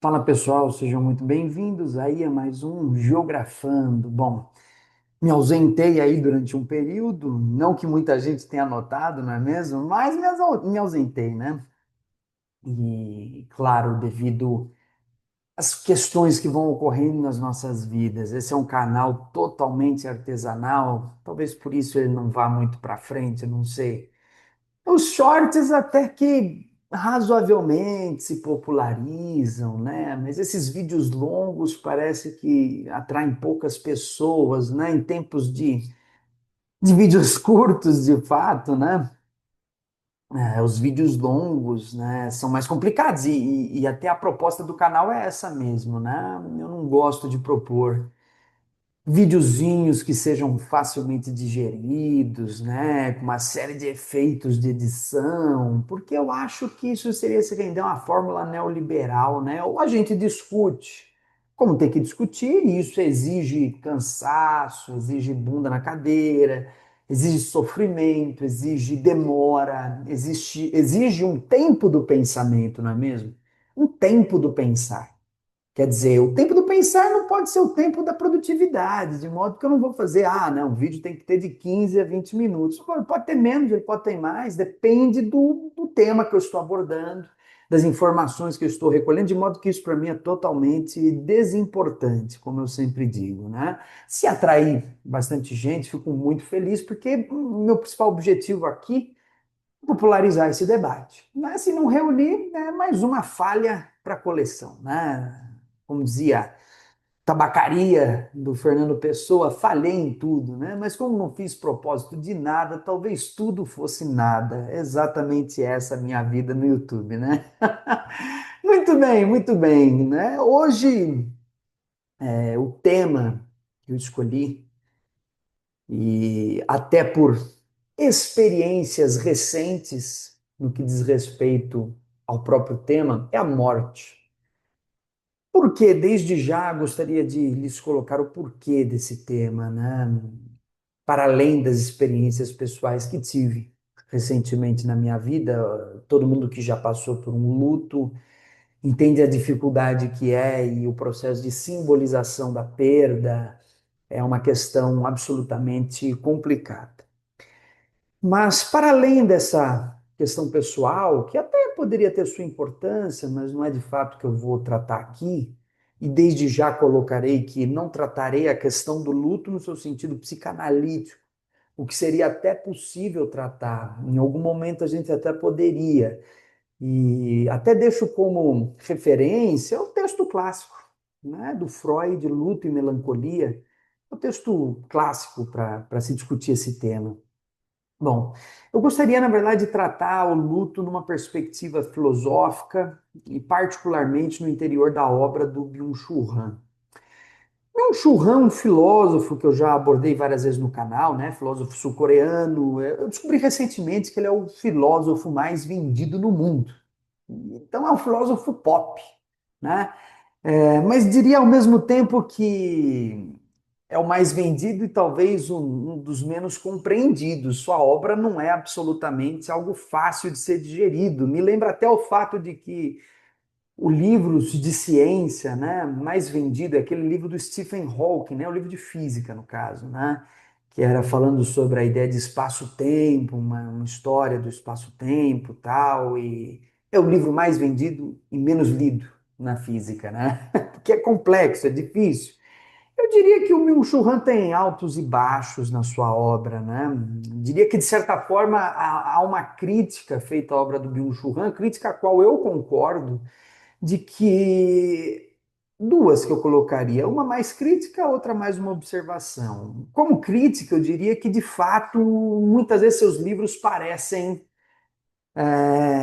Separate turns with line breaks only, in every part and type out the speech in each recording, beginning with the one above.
Fala pessoal, sejam muito bem-vindos aí a mais um Geografando. Bom, me ausentei aí durante um período, não que muita gente tenha notado, não é mesmo? Mas me ausentei, né? E, claro, devido às questões que vão ocorrendo nas nossas vidas. Esse é um canal totalmente artesanal, talvez por isso ele não vá muito para frente, eu não sei. Os shorts até que razoavelmente se popularizam, né? Mas esses vídeos longos parece que atraem poucas pessoas, né? Em tempos de vídeos curtos, de fato, né? Os vídeos longos, né, são mais complicados e até a proposta do canal é essa mesmo, né? Eu não gosto de propor videozinhos que sejam facilmente digeridos, né, com uma série de efeitos de edição, porque eu acho que isso seria se render uma fórmula neoliberal, né? Ou a gente discute, como tem que discutir, e isso exige cansaço, exige bunda na cadeira, exige sofrimento, exige demora, exige um tempo do pensamento, não é mesmo? Um tempo do pensar. Quer dizer, o tempo do pensar não pode ser o tempo da produtividade, de modo que eu não vou fazer, não, o vídeo tem que ter de 15 a 20 minutos. Pode ter menos, ele pode ter mais, depende do tema que eu estou abordando, das informações que eu estou recolhendo, de modo que isso para mim é totalmente desimportante, como eu sempre digo, né? Se atrair bastante gente, fico muito feliz, porque o meu principal objetivo aqui é popularizar esse debate. Mas se não reunir, é mais uma falha para a coleção, né? Como dizia Tabacaria do Fernando Pessoa, falhei em tudo, né? Mas como não fiz propósito de nada, talvez tudo fosse nada. É exatamente essa a minha vida no YouTube, né? Muito bem, né? Hoje, o tema que eu escolhi, e até por experiências recentes no que diz respeito ao próprio tema, é a morte. Porque desde já gostaria de lhes colocar o porquê desse tema, né? Para além das experiências pessoais que tive recentemente na minha vida, todo mundo que já passou por um luto entende a dificuldade que é e o processo de simbolização da perda é uma questão absolutamente complicada. Mas, para além dessa questão pessoal, que até poderia ter sua importância, mas não é de fato que eu vou tratar aqui, e desde já colocarei que não tratarei a questão do luto no seu sentido psicanalítico, o que seria até possível tratar. Em algum momento a gente até poderia. E até deixo como referência o texto clássico, né, do Freud, Luto e Melancolia, é o texto clássico para se discutir esse tema. Bom, eu gostaria, na verdade, de tratar o luto numa perspectiva filosófica e particularmente no interior da obra do Byung-Chul Han. Byung-Chul Han, um filósofo que eu já abordei várias vezes no canal, né? Filósofo sul-coreano. Eu descobri recentemente que ele é o filósofo mais vendido no mundo. Então é um filósofo pop, né? Mas diria ao mesmo tempo que é o mais vendido e talvez um dos menos compreendidos. Sua obra não é absolutamente algo fácil de ser digerido. Me lembra até o fato de que o livro de ciência, né, mais vendido é aquele livro do Stephen Hawking, né, o livro de física, no caso, né, que era falando sobre a ideia de espaço-tempo, uma história do espaço-tempo tal, e é o livro mais vendido e menos lido na física, né, porque é complexo, é difícil. Eu diria que o Byung-Chul Han tem altos e baixos na sua obra, né? Diria que, de certa forma, há uma crítica feita à obra do Byung-Chul Han, crítica a qual eu concordo, de que duas que eu colocaria, uma mais crítica, a outra mais uma observação. Como crítica, eu diria que, de fato, muitas vezes seus livros parecem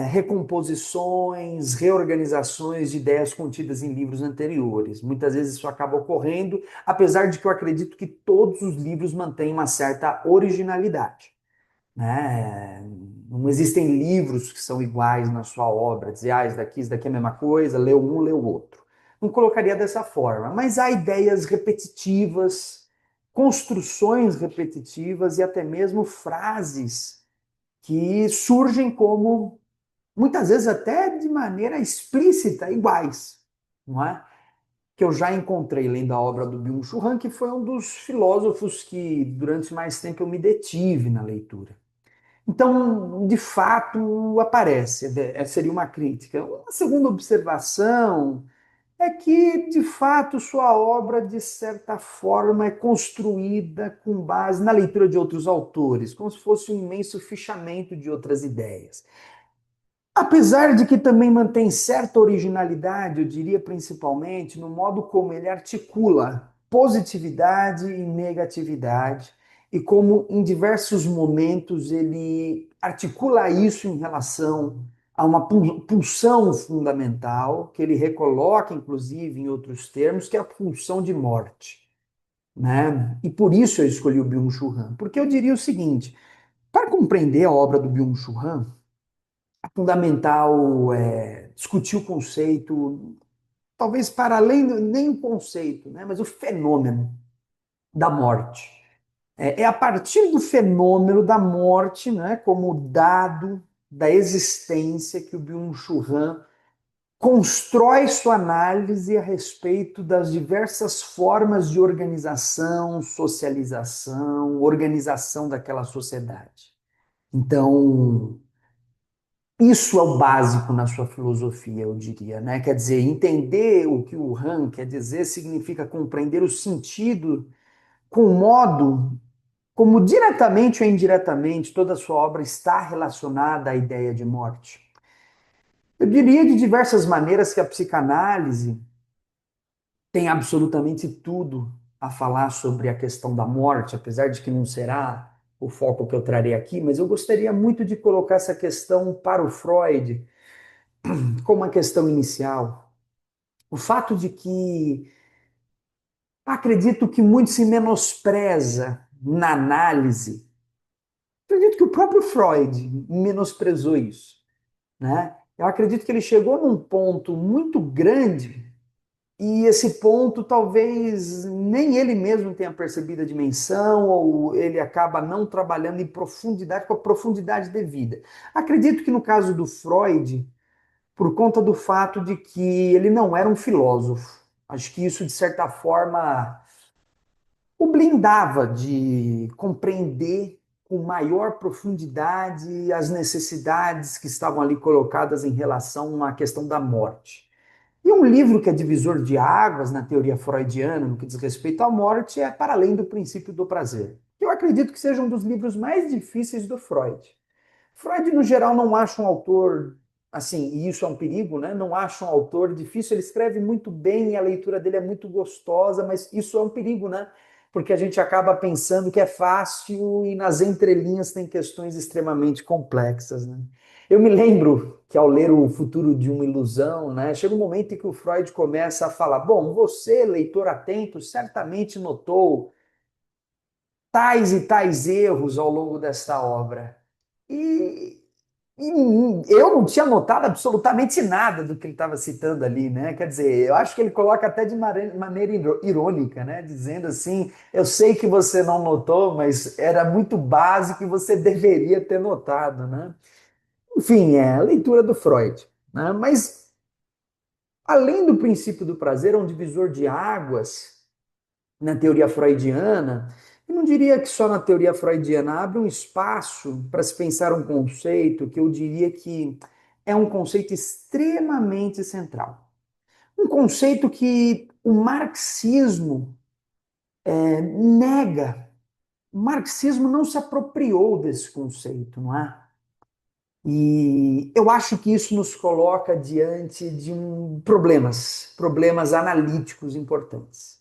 recomposições, reorganizações de ideias contidas em livros anteriores. Muitas vezes isso acaba ocorrendo, apesar de que eu acredito que todos os livros mantêm uma certa originalidade, né? Não existem livros que são iguais na sua obra, dizer, isso daqui é a mesma coisa, leu um, leu outro. Não colocaria dessa forma, mas há ideias repetitivas, construções repetitivas e até mesmo frases que surgem como muitas vezes até de maneira explícita, iguais. não é? Que eu já encontrei lendo a obra do Byung-Chul Han, que foi um dos filósofos que durante mais tempo eu me detive na leitura. Então, de fato, aparece, seria uma crítica. Uma segunda observação é que, de fato, sua obra, de certa forma, é construída com base na leitura de outros autores, como se fosse um imenso fichamento de outras ideias. Apesar de que também mantém certa originalidade, eu diria principalmente no modo como ele articula positividade e negatividade, e como em diversos momentos ele articula isso em relação a uma pulsão fundamental, que ele recoloca, inclusive, em outros termos, que é a pulsão de morte. Né? E por isso eu escolhi o Byung-Chul Han, porque eu diria o seguinte: para compreender a obra do Byung-Chul Han, é fundamental discutir o conceito, talvez para além, nem o conceito, né, mas o fenômeno da morte. É a partir do fenômeno da morte, né, como dado da existência, que o Byung-Chul Han constrói sua análise a respeito das diversas formas de organização, socialização, organização daquela sociedade. Então, isso é o básico na sua filosofia, eu diria, né? Quer dizer, entender o que o Han quer dizer significa compreender o sentido com o modo como diretamente ou indiretamente toda a sua obra está relacionada à ideia de morte. Eu diria de diversas maneiras que a psicanálise tem absolutamente tudo a falar sobre a questão da morte, apesar de que não será o foco que eu trarei aqui, mas eu gostaria muito de colocar essa questão para o Freud como uma questão inicial. O fato de que acredito que muito se menospreza na análise. Acredito que o próprio Freud menosprezou isso, né? Eu acredito que ele chegou num ponto muito grande e esse ponto talvez nem ele mesmo tenha percebido a dimensão ou ele acaba não trabalhando em profundidade com a profundidade devida. Acredito que no caso do Freud, por conta do fato de que ele não era um filósofo. Acho que isso, de certa forma, o blindava de compreender com maior profundidade as necessidades que estavam ali colocadas em relação à questão da morte. E um livro que é divisor de águas na teoria freudiana, no que diz respeito à morte, é Para Além do Princípio do Prazer. Eu acredito que seja um dos livros mais difíceis do Freud. Freud, no geral, não acha um autor, assim, e isso é um perigo, né? Não acha um autor difícil, ele escreve muito bem e a leitura dele é muito gostosa, mas isso é um perigo, né? Porque a gente acaba pensando que é fácil e nas entrelinhas tem questões extremamente complexas, né? Eu me lembro que ao ler O Futuro de uma Ilusão, né, chega um momento em que o Freud começa a falar: bom, você, leitor atento, certamente notou tais e tais erros ao longo desta obra. E, e eu não tinha notado absolutamente nada do que ele estava citando ali, né? Quer dizer, eu acho que ele coloca até de maneira irônica, né? Dizendo assim: eu sei que você não notou, mas era muito básico e você deveria ter notado, né? Enfim, é a leitura do Freud, né? Mas além do princípio do prazer, é um divisor de águas na teoria freudiana. Eu não diria que só na teoria freudiana abre um espaço para se pensar um conceito que eu diria que é um conceito extremamente central. Um conceito que o marxismo nega. O marxismo não se apropriou desse conceito, não é? E eu acho que isso nos coloca diante de problemas analíticos importantes.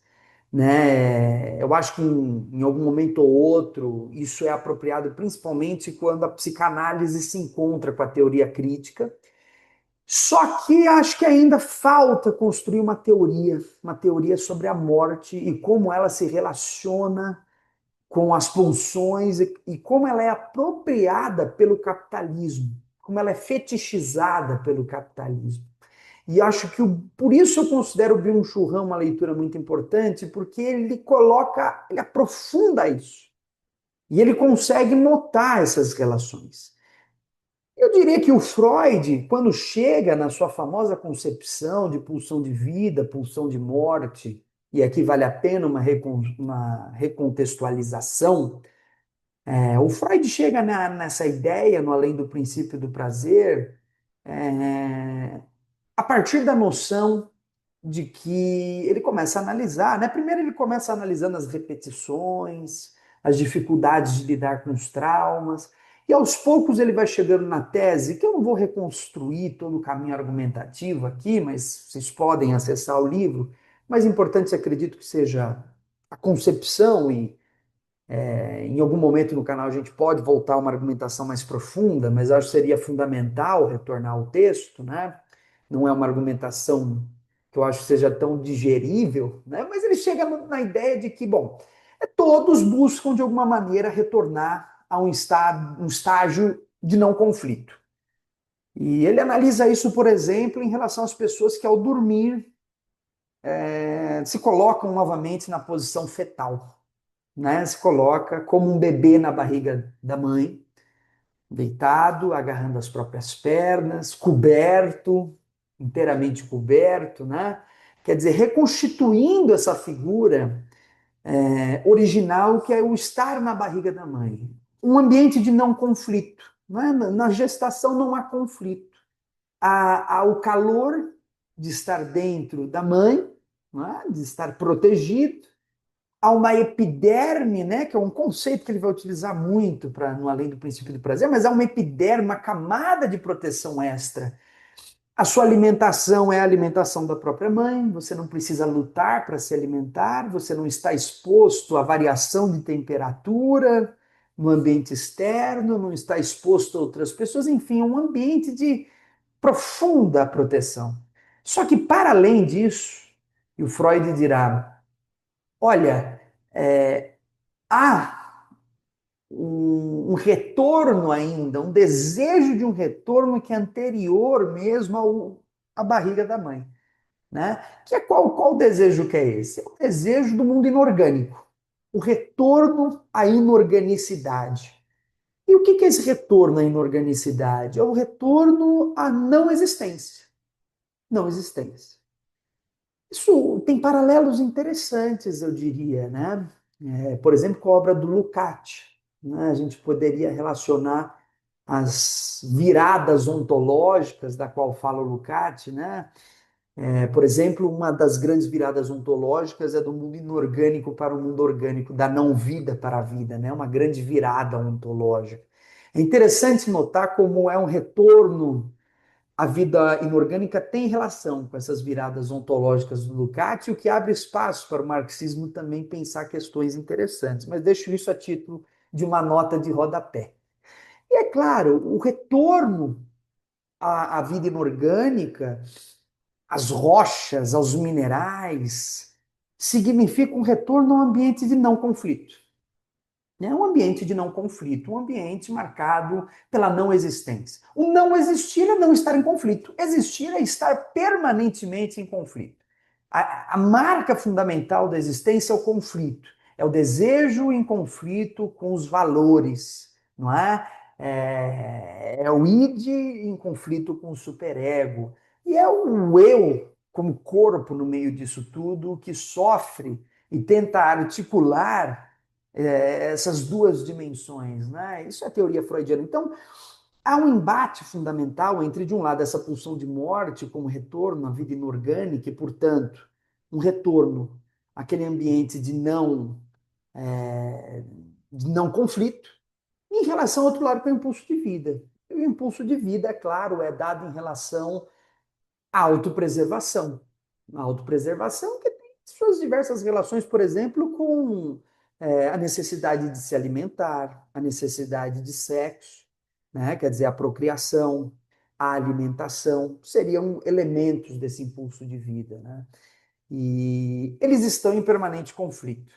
Né? Eu acho que em algum momento ou outro isso é apropriado principalmente quando a psicanálise se encontra com a teoria crítica. Só que acho que ainda falta construir uma teoria sobre a morte e como ela se relaciona com as pulsões e como ela é apropriada pelo capitalismo, como ela é fetichizada pelo capitalismo. E acho que por isso eu considero o Byung-Chul Han uma leitura muito importante, porque ele coloca, ele aprofunda isso. E ele consegue notar essas relações. Eu diria que o Freud, quando chega na sua famosa concepção de pulsão de vida, pulsão de morte, e aqui vale a pena uma recontextualização, o Freud chega nessa ideia, no além do princípio do prazer, é, a partir da noção de que ele começa a analisar, né? Primeiro ele começa analisando as repetições, as dificuldades de lidar com os traumas, e aos poucos ele vai chegando na tese, que eu não vou reconstruir todo o caminho argumentativo aqui, mas vocês podem acessar o livro. Mais importante, acredito que seja a concepção e em algum momento no canal a gente pode voltar a uma argumentação mais profunda, mas acho que seria fundamental retornar ao texto, né? Não é uma argumentação que eu acho que seja tão digerível, né? Mas ele chega na ideia de que, bom, todos buscam de alguma maneira retornar a um estágio de não conflito. E ele analisa isso, por exemplo, em relação às pessoas que ao dormir se colocam novamente na posição fetal, né? Se coloca como um bebê na barriga da mãe, deitado, agarrando as próprias pernas, coberto, inteiramente coberto, né? Quer dizer, reconstituindo essa figura original que é o estar na barriga da mãe. Um ambiente de não conflito. Né? Na gestação não há conflito. Há o calor de estar dentro da mãe, né? De estar protegido, há uma epiderme, né, que é um conceito que ele vai utilizar muito para no além do princípio do prazer, mas há uma epiderme, uma camada de proteção extra. A sua alimentação é a alimentação da própria mãe, você não precisa lutar para se alimentar, você não está exposto à variação de temperatura no ambiente externo, não está exposto a outras pessoas, enfim, é um ambiente de profunda proteção. Só que, para além disso, e o Freud dirá, olha, há um retorno ainda, um desejo de um retorno que é anterior mesmo à barriga da mãe, né? Que é qual o desejo que é esse? É o desejo do mundo inorgânico, o retorno à inorganicidade. E o que é esse retorno à inorganicidade? É o retorno à não existência. Não existência. Isso tem paralelos interessantes, eu diria, né? Por exemplo, com a obra do Lukács, né? A gente poderia relacionar as viradas ontológicas da qual fala o Lukács, né? Por exemplo, uma das grandes viradas ontológicas é do mundo inorgânico para o mundo orgânico, da não vida para a vida, né? Uma grande virada ontológica. É interessante notar como é um retorno. A vida inorgânica tem relação com essas viradas ontológicas do Lukács, o que abre espaço para o marxismo também pensar questões interessantes. Mas deixo isso a título de uma nota de rodapé. E é claro, o retorno à vida inorgânica, às rochas, aos minerais, significa um retorno a um ambiente de não conflito. É um ambiente de não conflito, um ambiente marcado pela não existência. O não existir é não estar em conflito. Existir é estar permanentemente em conflito. A marca fundamental da existência é o conflito. É o desejo em conflito com os valores, não é? É o id em conflito com o superego. E é o eu, como corpo no meio disso tudo, que sofre e tenta articular essas duas dimensões, né? Isso é a teoria freudiana. Então, há um embate fundamental entre, de um lado, essa pulsão de morte como retorno à vida inorgânica e, portanto, um retorno àquele ambiente de não conflito, em relação ao outro lado, que é o impulso de vida. E o impulso de vida, é claro, é dado em relação à autopreservação. A autopreservação que tem suas diversas relações, por exemplo, com a necessidade de se alimentar, a necessidade de sexo, né? Quer dizer, a procriação, a alimentação, seriam elementos desse impulso de vida. Né? E eles estão em permanente conflito.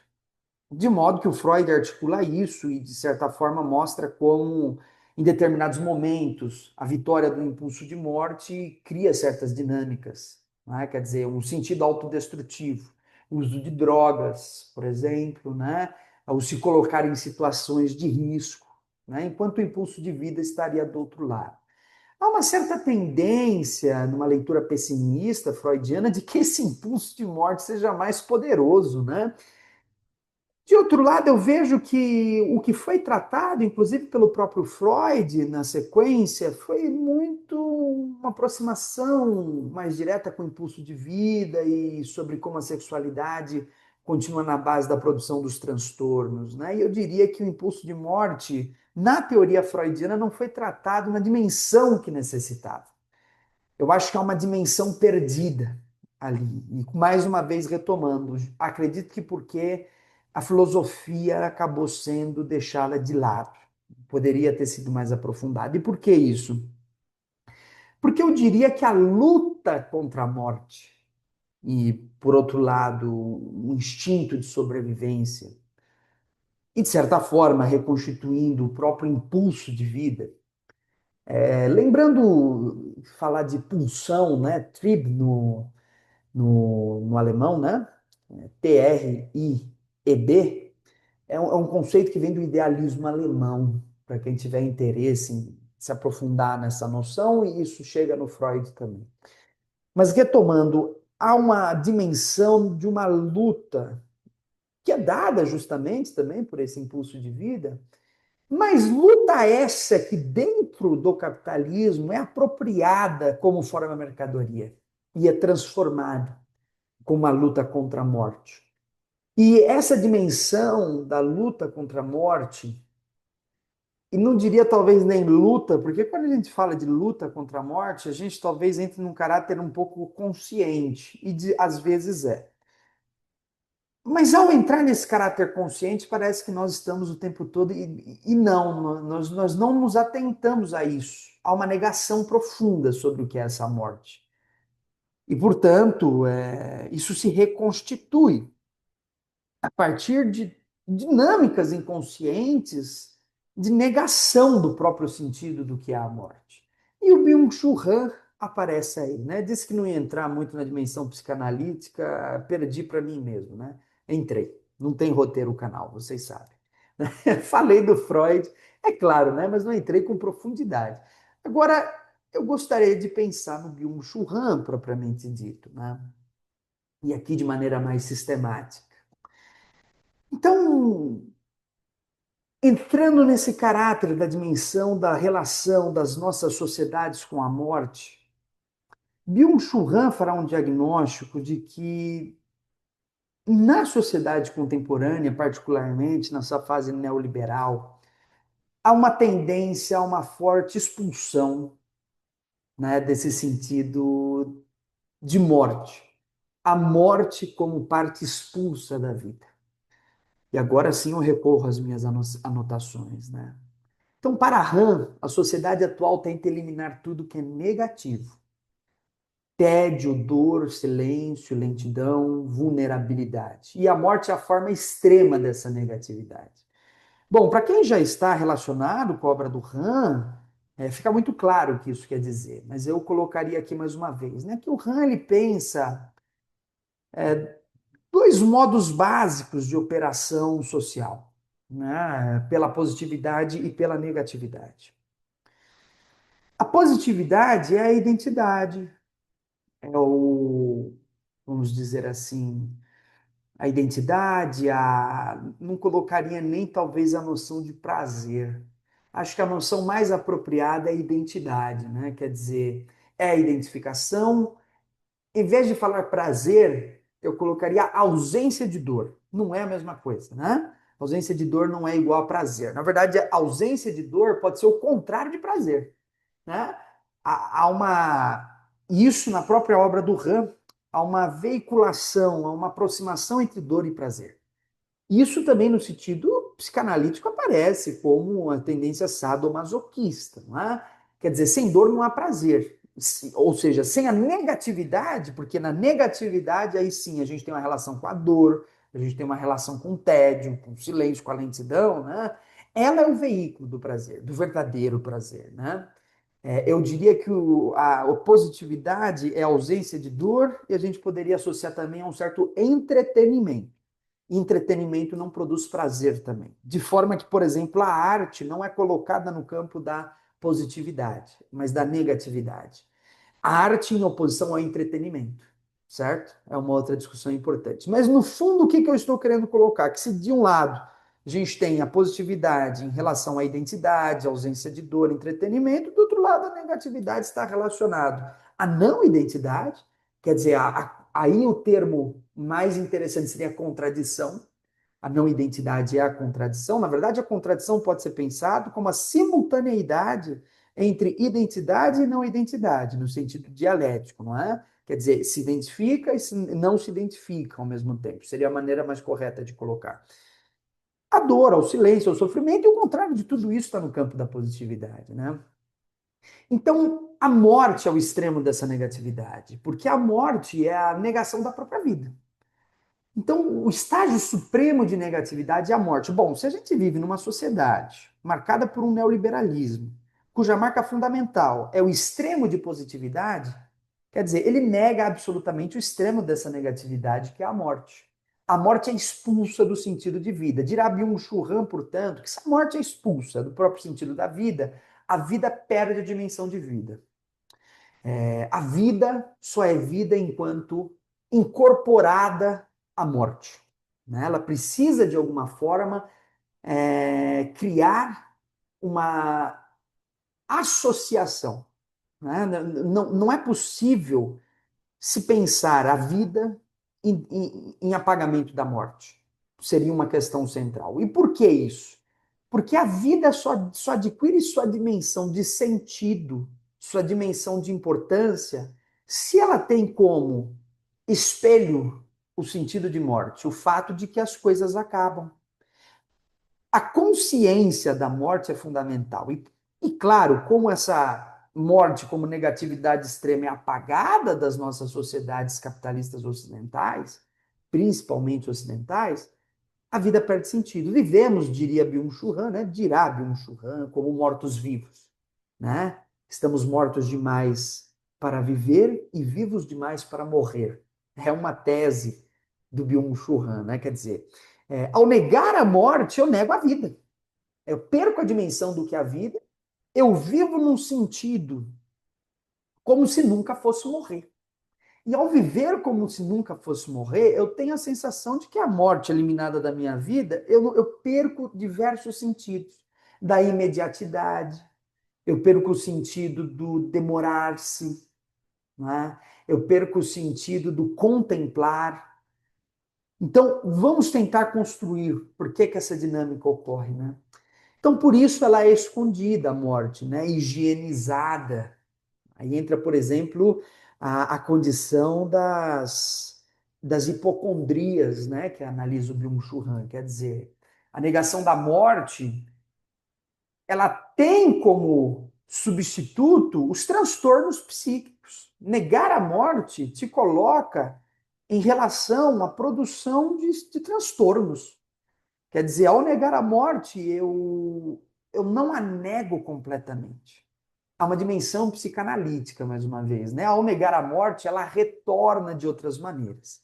De modo que o Freud articula isso e, de certa forma, mostra como, em determinados momentos, a vitória do impulso de morte cria certas dinâmicas. Né? Quer dizer, um sentido autodestrutivo, o uso de drogas, por exemplo, né? Ao se colocar em situações de risco, né? Enquanto o impulso de vida estaria do outro lado. Há uma certa tendência, numa leitura pessimista freudiana, de que esse impulso de morte seja mais poderoso, né? De outro lado, eu vejo que o que foi tratado, inclusive pelo próprio Freud na sequência, foi muito uma aproximação mais direta com o impulso de vida e sobre como a sexualidade continua na base da produção dos transtornos, né? E eu diria que o impulso de morte, na teoria freudiana, não foi tratado na dimensão que necessitava. Eu acho que há uma dimensão perdida ali. E mais uma vez retomando, acredito que porque a filosofia acabou sendo deixada de lado. Poderia ter sido mais aprofundada. E por que isso? Porque eu diria que a luta contra a morte e, por outro lado, o instinto de sobrevivência e, de certa forma, reconstituindo o próprio impulso de vida. Lembrando falar de pulsão, né? Trieb no alemão, né? TRIEB, é um conceito que vem do idealismo alemão, para quem tiver interesse em se aprofundar nessa noção, e isso chega no Freud também. Mas retomando, há uma dimensão de uma luta que é dada justamente também por esse impulso de vida, mas luta essa que dentro do capitalismo é apropriada como forma de mercadoria e é transformada como uma luta contra a morte. E essa dimensão da luta contra a morte, e não diria talvez nem luta, porque quando a gente fala de luta contra a morte, a gente talvez entre num caráter um pouco consciente, e às vezes é. Mas ao entrar nesse caráter consciente, parece que nós estamos o tempo todo, e não, nós não nos atentamos a isso. Há uma negação profunda sobre o que é essa morte. E, portanto, isso se reconstitui a partir de dinâmicas inconscientes de negação do próprio sentido do que é a morte. E o Byung-Chul Han aparece aí, né? Disse que não ia entrar muito na dimensão psicanalítica, perdi para mim mesmo, né? Entrei. Não tem roteiro o canal, vocês sabem. Falei do Freud, é claro, né? Mas não entrei com profundidade. Agora, eu gostaria de pensar no Byung-Chul Han propriamente dito, né? E aqui de maneira mais sistemática. Então, entrando nesse caráter da dimensão da relação das nossas sociedades com a morte, Byung-Chul Han fará um diagnóstico de que na sociedade contemporânea, particularmente nessa fase neoliberal, há uma tendência a uma forte expulsão, né, desse sentido de morte. A morte como parte expulsa da vida. E agora sim eu recorro às minhas anotações, né? Então, para Han, a sociedade atual tenta eliminar tudo que é negativo. Tédio, dor, silêncio, lentidão, vulnerabilidade. E a morte é a forma extrema dessa negatividade. Bom, para quem já está relacionado com a obra do Han, fica muito claro o que isso quer dizer. Mas eu colocaria aqui mais uma vez, né, que o Han ele pensa dois modos básicos de operação social, né, pela positividade e pela negatividade. A positividade é a identidade, é o, vamos dizer assim, a identidade, não colocaria nem talvez a noção de prazer. Acho que a noção mais apropriada é a identidade, né? Quer dizer, é a identificação. Em vez de falar prazer, eu colocaria ausência de dor. Não é a mesma coisa, né? Ausência de dor não é igual a prazer. Na verdade, a ausência de dor pode ser o contrário de prazer, né? Há uma isso na própria obra do Ram, há uma veiculação, há uma aproximação entre dor e prazer. Isso também no sentido psicanalítico aparece como uma tendência sadomasoquista, não é? Quer dizer, sem dor não há prazer. Ou seja, sem a negatividade, porque na negatividade aí sim a gente tem uma relação com a dor, a gente tem uma relação com o tédio, com o silêncio, com a lentidão, né? Ela é o veículo do prazer, do verdadeiro prazer, né? Eu diria que a positividade é a ausência de dor e a gente poderia associar também a um certo entretenimento. E entretenimento não produz prazer também. De forma que, por exemplo, a arte não é colocada no campo da positividade, mas da negatividade. A arte em oposição ao entretenimento, certo? É uma outra discussão importante. Mas no fundo, o que eu estou querendo colocar? Que se de um lado a gente tem a positividade em relação à identidade, ausência de dor, entretenimento, do outro lado a negatividade está relacionado à não identidade, quer dizer, aí o termo mais interessante seria a contradição. A não identidade é a contradição. Na verdade, a contradição pode ser pensado como a simultaneidade entre identidade e não identidade, no sentido dialético, não é? Quer dizer, se identifica e não se identifica ao mesmo tempo. Seria a maneira mais correta de colocar. A dor, ao silêncio, ao sofrimento, e o contrário de tudo isso está no campo da positividade, né? Então, a morte é o extremo dessa negatividade, porque a morte é a negação da própria vida. Então, o estágio supremo de negatividade é a morte. Bom, se a gente vive numa sociedade marcada por um neoliberalismo, cuja marca fundamental é o extremo de positividade, quer dizer, ele nega absolutamente o extremo dessa negatividade, que é a morte. A morte é expulsa do sentido de vida. Dirá Byung-Chul Han, portanto, que se a morte é expulsa do próprio sentido da vida, a vida perde a dimensão de vida. A vida só é vida enquanto incorporada à morte. Né? Ela precisa, de alguma forma, criar uma associação. Né? Não é possível se pensar a vida em apagamento da morte. Seria uma questão central. E por que isso? Porque a vida só adquire sua dimensão de sentido, sua dimensão de importância, se ela tem como espelho o sentido de morte, o fato de que as coisas acabam. A consciência da morte é fundamental. E claro, como essa morte, como negatividade extrema, é apagada das nossas sociedades capitalistas ocidentais, principalmente ocidentais, a vida perde sentido. Vivemos, diria Byung-Chul Han, né? Dirá Byung-Chul Han, como mortos-vivos. Né? Estamos mortos demais para viver e vivos demais para morrer. É uma tese do Byung-Chul Han, né? Quer dizer, ao negar a morte, eu nego a vida. Eu perco a dimensão do que é a vida, eu vivo num sentido como se nunca fosse morrer. E ao viver como se nunca fosse morrer, eu tenho a sensação de que a morte eliminada da minha vida, eu perco diversos sentidos. Da imediatidade, eu perco o sentido do demorar-se, né? Eu perco o sentido do contemplar. Então, vamos tentar construir por que essa dinâmica ocorre, né? Então, por isso ela é escondida, a morte, né? Higienizada. Aí entra, por exemplo, a condição das hipocondrias, né? Que analisa o Byung-Chul Han. Quer dizer, a negação da morte, ela tem como substituto os transtornos psíquicos. Negar a morte te coloca em relação à produção de transtornos. Quer dizer, ao negar a morte, eu não a nego completamente. Há uma dimensão psicanalítica, mais uma vez. Né? Ao negar a morte, ela retorna de outras maneiras.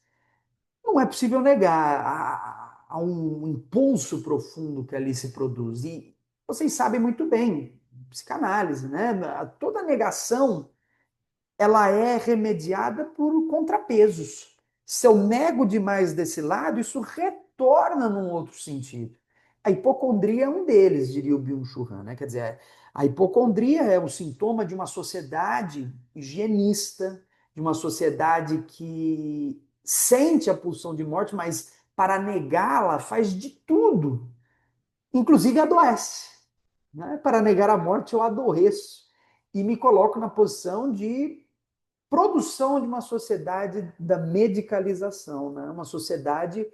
Não é possível negar a um impulso profundo que ali se produz. E vocês sabem muito bem, psicanálise, né? Toda negação ela é remediada por contrapesos. Se eu nego demais desse lado, isso retorna num outro sentido. A hipocondria é um deles, diria o Byung-Chul Han, né? Quer dizer, a hipocondria é o sintoma de uma sociedade higienista, de uma sociedade que sente a pulsão de morte, mas para negá-la faz de tudo, inclusive adoece. Né? Para negar a morte, eu adoeço e me coloco na posição de produção de uma sociedade da medicalização, né? Uma sociedade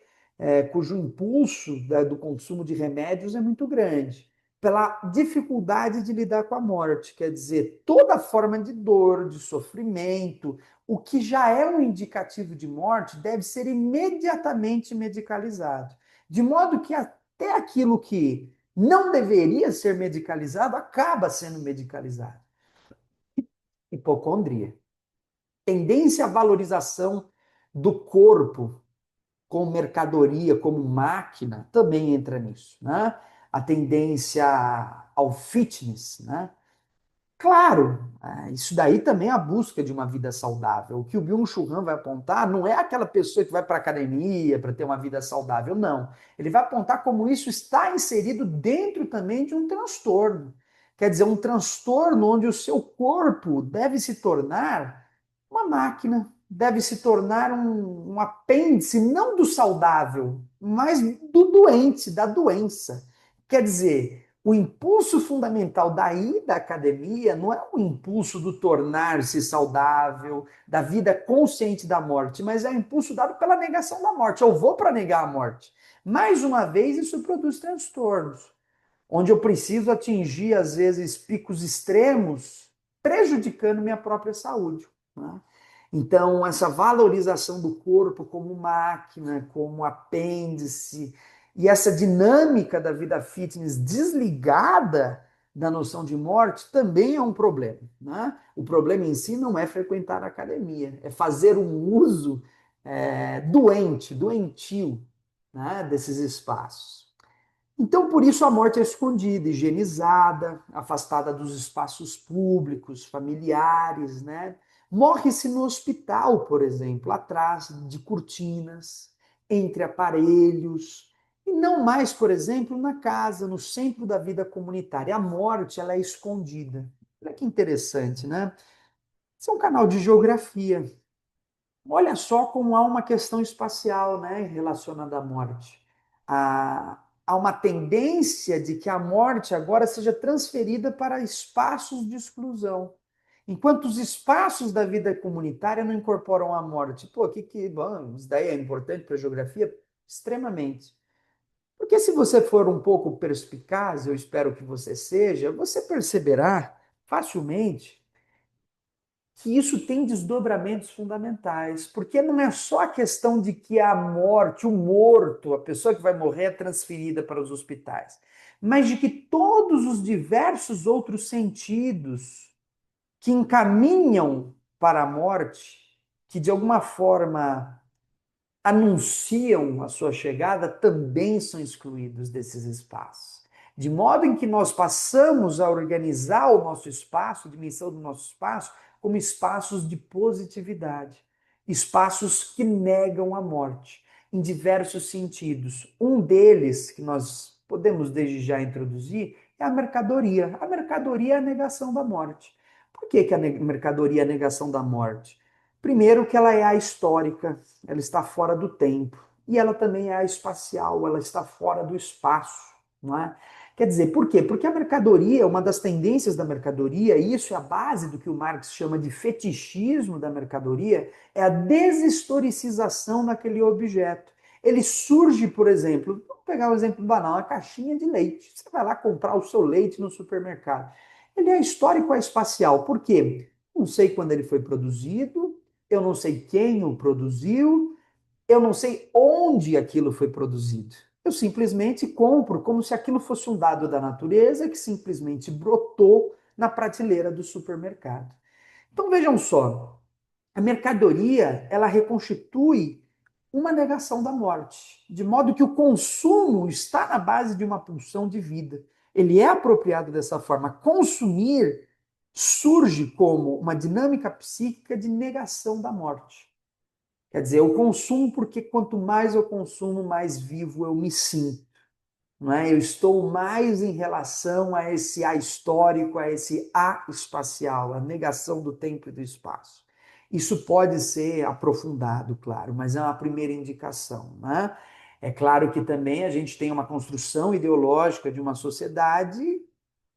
cujo impulso do consumo de remédios é muito grande, pela dificuldade de lidar com a morte, quer dizer, toda forma de dor, de sofrimento, o que já é um indicativo de morte deve ser imediatamente medicalizado, de modo que até aquilo que não deveria ser medicalizado acaba sendo medicalizado. Hipocondria. Tendência à valorização do corpo como mercadoria, como máquina, também entra nisso. Né? A tendência ao fitness, né? Claro, isso daí também é a busca de uma vida saudável. O que o Byung-Chul Han vai apontar não é aquela pessoa que vai para a academia para ter uma vida saudável, não. Ele vai apontar como isso está inserido dentro também de um transtorno. Quer dizer, um transtorno onde o seu corpo deve se tornar uma máquina, deve se tornar um apêndice não do saudável, mas do doente, da doença. Quer dizer, o impulso fundamental daí da academia não é o impulso do tornar-se saudável, da vida consciente da morte, mas é o impulso dado pela negação da morte. Eu vou para negar a morte. Mais uma vez, isso produz transtornos, onde eu preciso atingir, às vezes, picos extremos, prejudicando minha própria saúde. Né? Então, essa valorização do corpo como máquina, como apêndice, e essa dinâmica da vida fitness desligada da noção de morte também é um problema. Né? O problema em si não é frequentar a academia, é fazer um uso doentio, né, desses espaços. Então, por isso, a morte é escondida, higienizada, afastada dos espaços públicos, familiares, né? Morre-se no hospital, por exemplo, atrás de cortinas, entre aparelhos, e não mais, por exemplo, na casa, no centro da vida comunitária. A morte, ela é escondida. Olha que interessante, né? Esse é um canal de geografia. Olha só como há uma questão espacial, né, relacionada à morte. Há uma tendência de que a morte agora seja transferida para espaços de exclusão. Enquanto os espaços da vida comunitária não incorporam a morte. Pô, bom, isso daí é importante para a geografia? Extremamente. Porque se você for um pouco perspicaz, eu espero que você seja, você perceberá facilmente que isso tem desdobramentos fundamentais, porque não é só a questão de que a morte, o morto, a pessoa que vai morrer é transferida para os hospitais, mas de que todos os diversos outros sentidos que encaminham para a morte, que de alguma forma anunciam a sua chegada, também são excluídos desses espaços. De modo em que nós passamos a organizar o nosso espaço, a dimensão do nosso espaço, como espaços de positividade, espaços que negam a morte, em diversos sentidos. Um deles, que nós podemos desde já introduzir, é a mercadoria. A mercadoria é a negação da morte. Por que a mercadoria é a negação da morte? Primeiro, que ela é ahistórica, ela está fora do tempo. E ela também é espacial, ela está fora do espaço, não é? Quer dizer, por quê? Porque a mercadoria, uma das tendências da mercadoria, e isso é a base do que o Marx chama de fetichismo da mercadoria, é a deshistoricização daquele objeto. Ele surge, por exemplo, vamos pegar um exemplo banal, uma caixinha de leite. Você vai lá comprar o seu leite no supermercado. Ele é histórico, é espacial. Por quê? Não sei quando ele foi produzido, eu não sei quem o produziu, eu não sei onde aquilo foi produzido. Eu simplesmente compro como se aquilo fosse um dado da natureza que simplesmente brotou na prateleira do supermercado. Então vejam só, a mercadoria, ela reconstitui uma negação da morte, de modo que o consumo está na base de uma pulsão de vida. Ele é apropriado dessa forma. Consumir surge como uma dinâmica psíquica de negação da morte. Quer dizer, eu consumo porque quanto mais eu consumo, mais vivo eu me sinto. Não é? Eu estou mais em relação a esse A histórico, a esse A espacial, a negação do tempo e do espaço. Isso pode ser aprofundado, claro, mas é uma primeira indicação. Né? É claro que também a gente tem uma construção ideológica de uma sociedade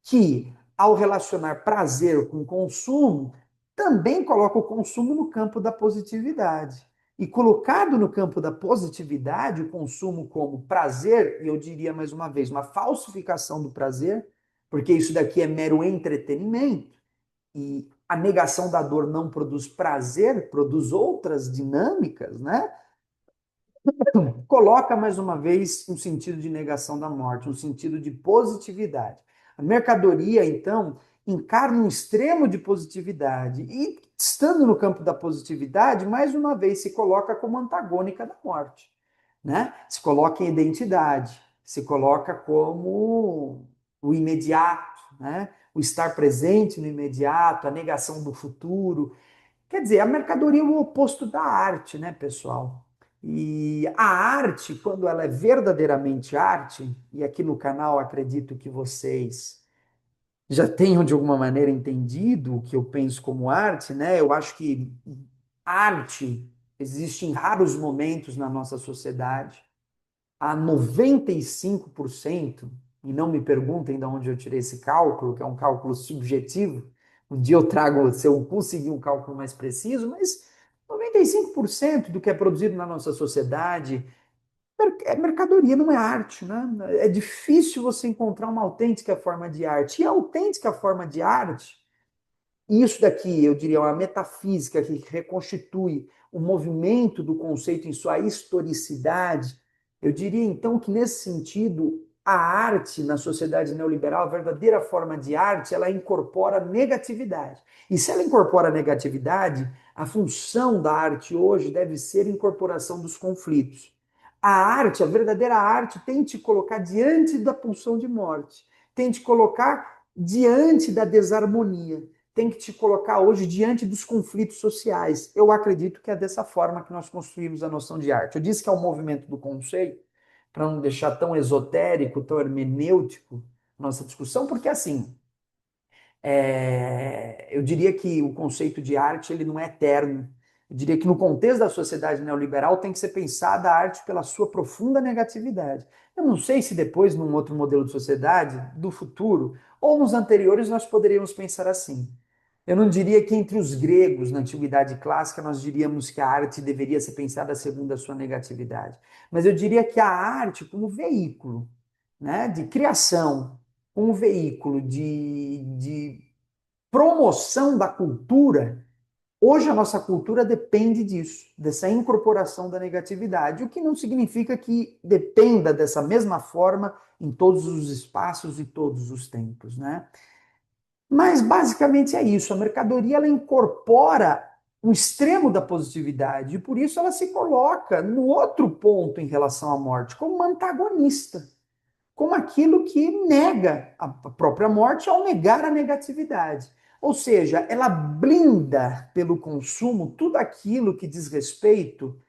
que, ao relacionar prazer com consumo, também coloca o consumo no campo da positividade. E colocado no campo da positividade, o consumo como prazer, e eu diria mais uma vez, uma falsificação do prazer, porque isso daqui é mero entretenimento, e a negação da dor não produz prazer, produz outras dinâmicas, né? Coloca mais uma vez um sentido de negação da morte, um sentido de positividade. A mercadoria, então, encarna um extremo de positividade e, estando no campo da positividade, mais uma vez se coloca como antagônica da morte, né? Se coloca em identidade, se coloca como o imediato, né? o estar presente no imediato, a negação do futuro. Quer dizer, a mercadoria é o oposto da arte, né, pessoal? E a arte, quando ela é verdadeiramente arte, e aqui no canal acredito que vocês já tenham de alguma maneira entendido o que eu penso como arte, né? Eu acho que arte existe em raros momentos na nossa sociedade. A 95%, e não me perguntem de onde eu tirei esse cálculo, que é um cálculo subjetivo. Um dia eu trago, se eu conseguir um cálculo mais preciso, mas 95% do que é produzido na nossa sociedade é mercadoria, não é arte, né? É difícil você encontrar uma autêntica forma de arte. E a autêntica forma de arte, isso daqui, eu diria, é uma metafísica que reconstitui o movimento do conceito em sua historicidade. Eu diria, então, que nesse sentido, a arte na sociedade neoliberal, a verdadeira forma de arte, ela incorpora negatividade. E se ela incorpora negatividade, a função da arte hoje deve ser a incorporação dos conflitos. A arte, a verdadeira arte, tem que te colocar diante da pulsão de morte, tem que te colocar diante da desarmonia, tem que te colocar hoje diante dos conflitos sociais. Eu acredito que é dessa forma que nós construímos a noção de arte. Eu disse que é um movimento do conceito, para não deixar tão esotérico, tão hermenêutico nossa discussão, porque assim, eu diria que o conceito de arte ele não é eterno. Eu diria que no contexto da sociedade neoliberal tem que ser pensada a arte pela sua profunda negatividade. Eu não sei se depois, num outro modelo de sociedade, do futuro, ou nos anteriores, nós poderíamos pensar assim. Eu não diria que entre os gregos, na antiguidade clássica, nós diríamos que a arte deveria ser pensada segundo a sua negatividade. Mas eu diria que a arte, como veículo, né, de criação, como veículo de promoção da cultura, hoje a nossa cultura depende disso, dessa incorporação da negatividade, o que não significa que dependa dessa mesma forma em todos os espaços e todos os tempos, né? Mas basicamente é isso, a mercadoria ela incorpora um extremo da positividade e por isso ela se coloca no outro ponto em relação à morte, como uma antagonista, como aquilo que nega a própria morte ao negar a negatividade. Ou seja, ela blinda pelo consumo tudo aquilo que diz respeito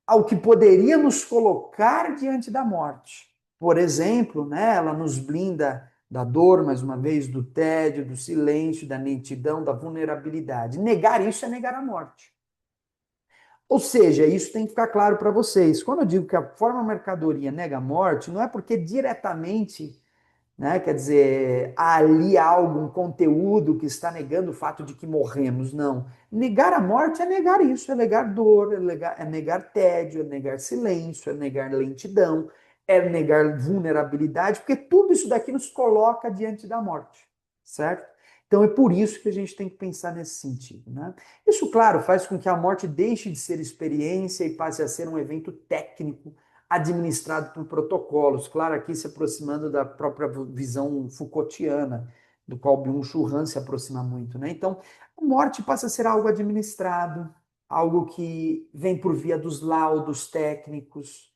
ao que poderia nos colocar diante da morte. Por exemplo, né, ela nos blinda da dor, mais uma vez, do tédio, do silêncio, da lentidão, da vulnerabilidade. Negar isso é negar a morte. Ou seja, isso tem que ficar claro para vocês. Quando eu digo que a forma mercadoria nega a morte, não é porque diretamente, né, quer dizer, há ali algo, um conteúdo que está negando o fato de que morremos. Não. Negar a morte é negar isso, é negar dor, é negar tédio, é negar silêncio, é negar lentidão, é negar vulnerabilidade, porque tudo isso daqui nos coloca diante da morte, certo? Então é por isso que a gente tem que pensar nesse sentido, né? Isso, claro, faz com que a morte deixe de ser experiência e passe a ser um evento técnico administrado por protocolos. Claro, aqui se aproximando da própria visão Foucaultiana, do qual Byung-Chul Han se aproxima muito, né? Então, a morte passa a ser algo administrado, algo que vem por via dos laudos técnicos,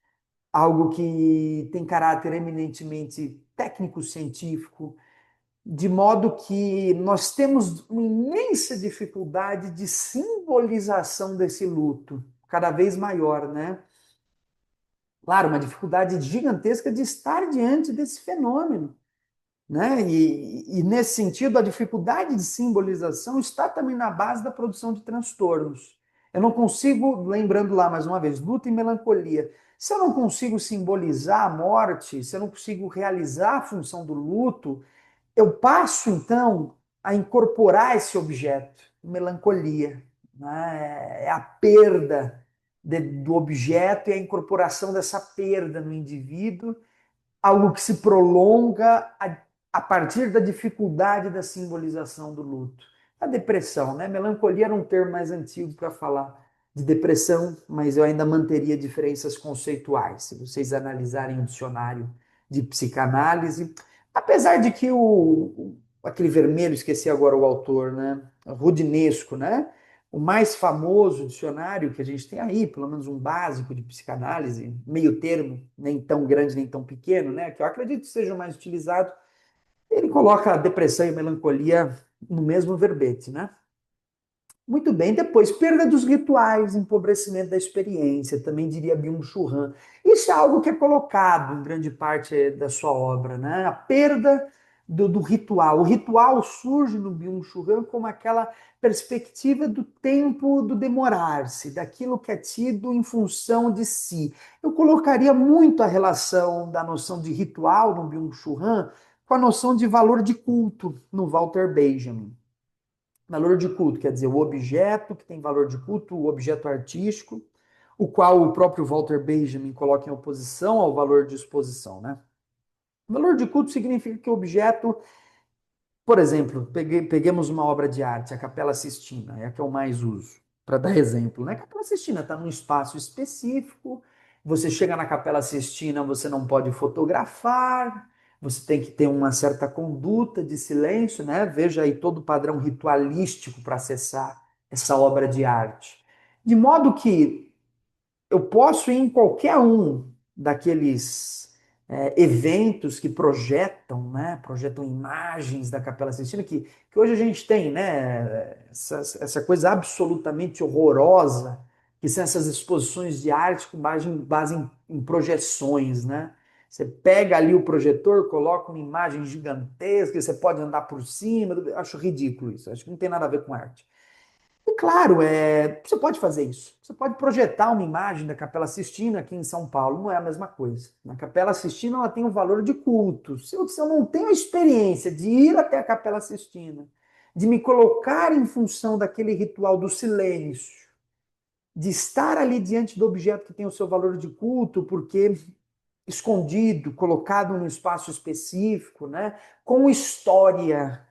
algo que tem caráter eminentemente técnico-científico, de modo que nós temos uma imensa dificuldade de simbolização desse luto, cada vez maior, né? Claro, uma dificuldade gigantesca de estar diante desse fenômeno, né? E nesse sentido, a dificuldade de simbolização está também na base da produção de transtornos. Eu não consigo, lembrando lá mais uma vez, luta e melancolia. Se eu não consigo simbolizar a morte, se eu não consigo realizar a função do luto, eu passo então a incorporar esse objeto, melancolia, né? É a perda do objeto e a incorporação dessa perda no indivíduo, algo que se prolonga a partir da dificuldade da simbolização do luto. A depressão, né? Melancolia era um termo mais antigo para falar de depressão, mas eu ainda manteria diferenças conceituais. Se vocês analisarem o dicionário de psicanálise, apesar de que aquele vermelho, esqueci agora o autor, né? Rudinesco, né? O mais famoso dicionário que a gente tem aí, pelo menos um básico de psicanálise, meio termo, nem tão grande nem tão pequeno, né? Que eu acredito que seja o mais utilizado, Ele coloca a depressão e melancolia no mesmo verbete, né? Muito bem, depois, perda dos rituais, empobrecimento da experiência, também diria Byung-Chul Han. Isso é algo que é colocado em grande parte da sua obra, né? A perda do ritual. O ritual surge no Byung-Chul Han como aquela perspectiva do tempo do demorar-se, daquilo que é tido em função de si. Eu colocaria muito a relação da noção de ritual no Byung-Chul Han com a noção de valor de culto no Walter Benjamin. Valor de culto quer dizer o objeto que tem valor de culto, o objeto artístico, o qual o próprio Walter Benjamin coloca em oposição ao valor de exposição, né? Valor de culto significa que o objeto, por exemplo, peguemos uma obra de arte, a Capela Sistina, é a que eu mais uso, para dar exemplo, né? A Capela Sistina está num espaço específico, você chega na Capela Sistina, você não pode fotografar, você tem que ter uma certa conduta de silêncio, né? Veja aí todo o padrão ritualístico para acessar essa obra de arte. De modo que eu posso ir em qualquer um daqueles eventos que projetam, né, projetam imagens da Capela Sistina, que hoje a gente tem, né, essa coisa absolutamente horrorosa, que são essas exposições de arte com base em projeções, né? Você pega ali o projetor, coloca uma imagem gigantesca, você pode andar por cima, eu acho ridículo isso, acho que não tem nada a ver com arte. E claro, você pode fazer isso. Você pode projetar uma imagem da Capela Sistina aqui em São Paulo, não é a mesma coisa. Na Capela Sistina ela tem um valor de culto. Se eu não tenho a experiência de ir até a Capela Sistina, de me colocar em função daquele ritual do silêncio, de estar ali diante do objeto que tem o seu valor de culto, porque escondido, colocado num espaço específico, né, com história,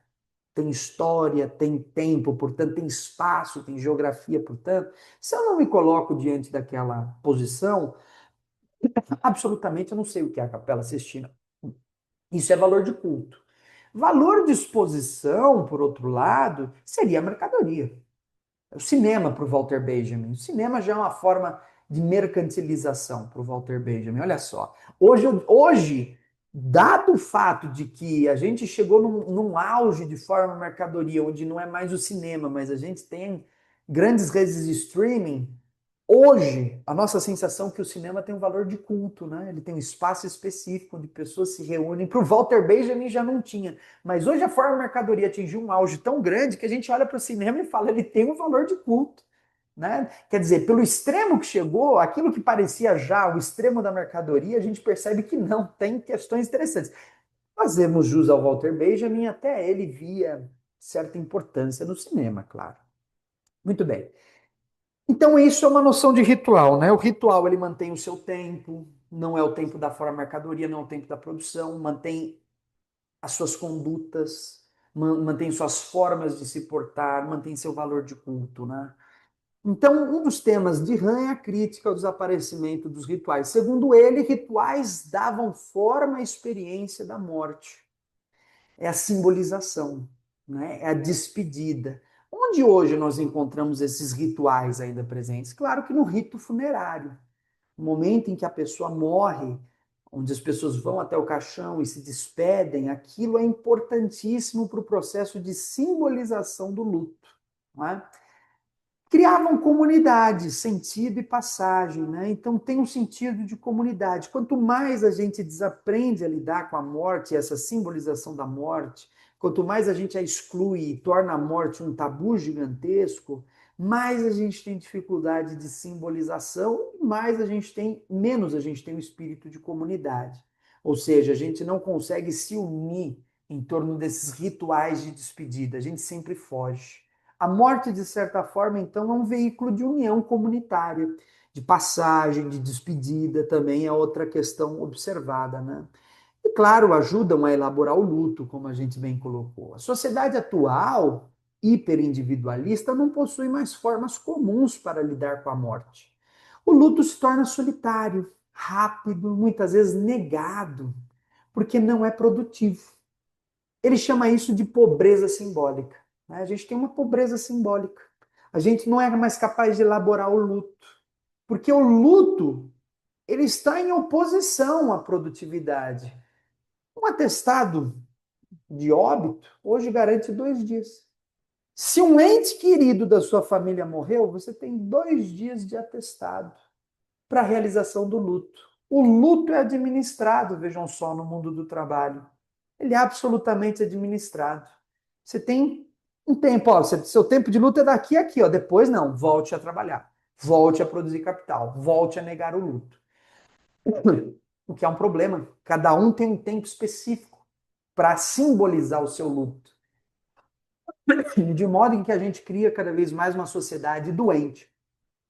tem tempo, portanto, tem espaço, tem geografia, portanto, se eu não me coloco diante daquela posição, absolutamente eu não sei o que é a Capela Sistina. Isso é valor de culto. Valor de exposição, por outro lado, seria a mercadoria. O cinema para o Walter Benjamin. O cinema já é uma forma de mercantilização para o Walter Benjamin. Olha só. Hoje, dado o fato de que a gente chegou num auge de forma mercadoria, onde não é mais o cinema, mas a gente tem grandes redes de streaming, hoje a nossa sensação é que o cinema tem um valor de culto, né? Ele tem um espaço específico onde pessoas se reúnem. Para o Walter Benjamin já não tinha. Mas hoje a forma mercadoria atingiu um auge tão grande que a gente olha para o cinema e fala, ele tem um valor de culto. Né? Quer dizer, pelo extremo que chegou, aquilo que parecia já o extremo da mercadoria, a gente percebe que não, tem questões interessantes. Fazemos jus ao Walter Benjamin, até ele via certa importância no cinema, claro. Muito bem. Então isso é uma noção de ritual, né? O ritual ele mantém o seu tempo, não é o tempo da forma mercadoria, não é o tempo da produção, mantém as suas condutas, mantém suas formas de se portar, mantém seu valor de culto, né? Então, um dos temas de Han é a crítica ao desaparecimento dos rituais. Segundo ele, rituais davam forma à experiência da morte. É a simbolização, né? É a despedida. Onde hoje nós encontramos esses rituais ainda presentes? Claro que no rito funerário. O momento em que a pessoa morre, onde as pessoas vão até o caixão e se despedem, aquilo é importantíssimo para o processo de simbolização do luto. Não é? Criavam comunidade, sentido e passagem, né? Então tem um sentido de comunidade. Quanto mais a gente desaprende a lidar com a morte, essa simbolização da morte, quanto mais a gente a exclui e torna a morte um tabu gigantesco, mais a gente tem dificuldade de simbolização, mais a gente tem, menos a gente tem o espírito de comunidade. Ou seja, a gente não consegue se unir em torno desses rituais de despedida, a gente sempre foge. A morte, de certa forma, então, é um veículo de união comunitária, de passagem, de despedida, também é outra questão observada, né? E, claro, ajudam a elaborar o luto, como a gente bem colocou. A sociedade atual, hiperindividualista, não possui mais formas comuns para lidar com a morte. O luto se torna solitário, rápido, muitas vezes negado, porque não é produtivo. Ele chama isso de pobreza simbólica. Né? A gente tem uma pobreza simbólica. A gente não é mais capaz de elaborar o luto. Porque o luto ele está em oposição à produtividade. Um atestado de óbito, hoje garante 2 dias. Se um ente querido da sua família morreu, você tem 2 dias de atestado para a realização do luto. O luto é administrado, vejam só, no mundo do trabalho. Ele é absolutamente administrado. Você tem um tempo, ó, seu tempo de luto é daqui a aqui, ó. Depois não, volte a trabalhar, volte a produzir capital, volte a negar o luto. O que é um problema. Cada um tem um tempo específico para simbolizar o seu luto. De modo em que a gente cria cada vez mais uma sociedade doente,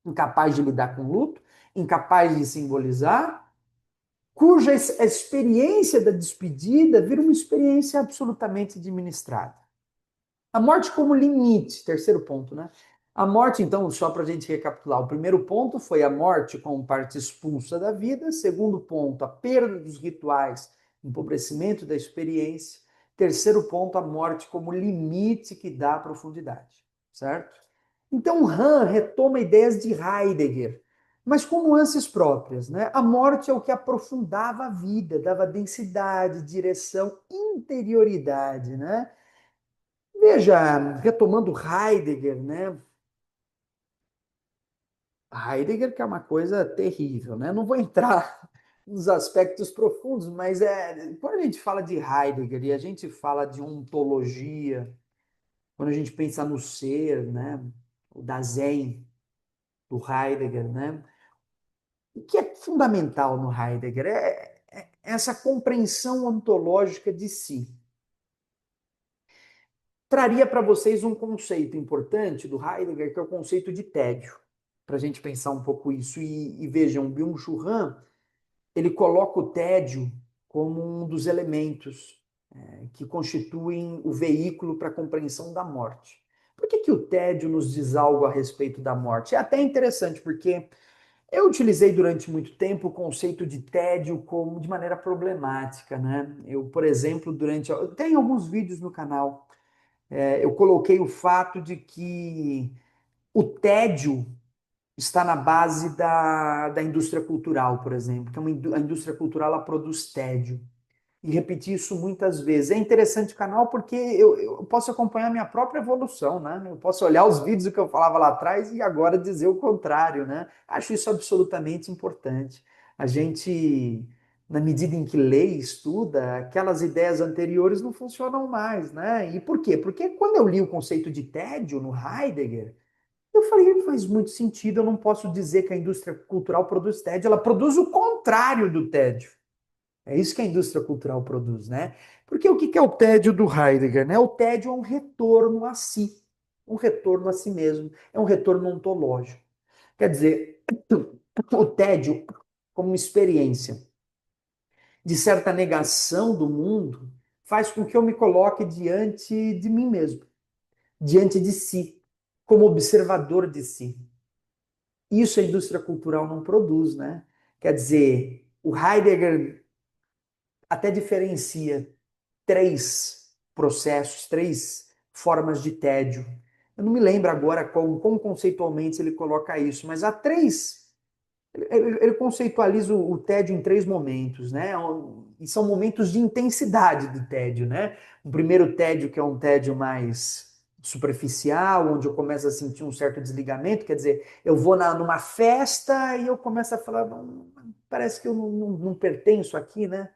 incapaz de lidar com o luto, incapaz de simbolizar, cuja experiência da despedida vira uma experiência absolutamente administrada. A morte como limite, terceiro ponto, né? A morte, então, só para a gente recapitular, o primeiro ponto foi a morte como parte expulsa da vida, segundo ponto, a perda dos rituais, empobrecimento da experiência, terceiro ponto, a morte como limite que dá profundidade, certo? Então, Hahn retoma ideias de Heidegger, mas com nuances próprias, né? A morte é o que aprofundava a vida, dava densidade, direção, interioridade, né? Veja, retomando Heidegger, né? Heidegger que é uma coisa terrível, né? Não vou entrar nos aspectos profundos, mas quando a gente fala de Heidegger e a gente fala de ontologia, quando a gente pensa no ser, né? O Dasein do Heidegger, né? O que é fundamental no Heidegger é essa compreensão ontológica de si. Traria para vocês um conceito importante do Heidegger, que é o conceito de tédio, para a gente pensar um pouco isso. E vejam, Byung-Chul Han, ele coloca o tédio como um dos elementos que constituem o veículo para a compreensão da morte. Por que o tédio nos diz algo a respeito da morte? É até interessante, porque eu utilizei durante muito tempo o conceito de tédio como de maneira problemática, né? Eu, por exemplo, tem alguns vídeos no canal, eu coloquei o fato de que o tédio está na base da indústria cultural, por exemplo, que a indústria cultural ela produz tédio. E repetir isso muitas vezes. É interessante o canal porque eu posso acompanhar a minha própria evolução, né? Eu posso olhar os vídeos que eu falava lá atrás e agora dizer o contrário, né? Acho isso absolutamente importante. A gente, na medida em que lê e estuda, aquelas ideias anteriores não funcionam mais, né? E por quê? Porque quando eu li o conceito de tédio no Heidegger, eu falei, faz muito sentido, eu não posso dizer que a indústria cultural produz tédio, ela produz o contrário do tédio. É isso que a indústria cultural produz, né? Porque o que é o tédio do Heidegger, né? O tédio é um retorno a si, um retorno a si mesmo, é um retorno ontológico. Quer dizer, o tédio, como uma experiência de certa negação do mundo, faz com que eu me coloque diante de mim mesmo, diante de si, como observador de si. Isso a indústria cultural não produz, né? Quer dizer, o Heidegger até diferencia três processos, três formas de tédio. Eu não me lembro agora como conceitualmente ele coloca isso, mas há três. Ele conceitualiza o tédio em três momentos, né? E são momentos de intensidade do tédio, né? O primeiro tédio, que é um tédio mais superficial, onde eu começo a sentir um certo desligamento, quer dizer, eu vou numa festa e eu começo a falar, não, parece que eu não pertenço aqui, né?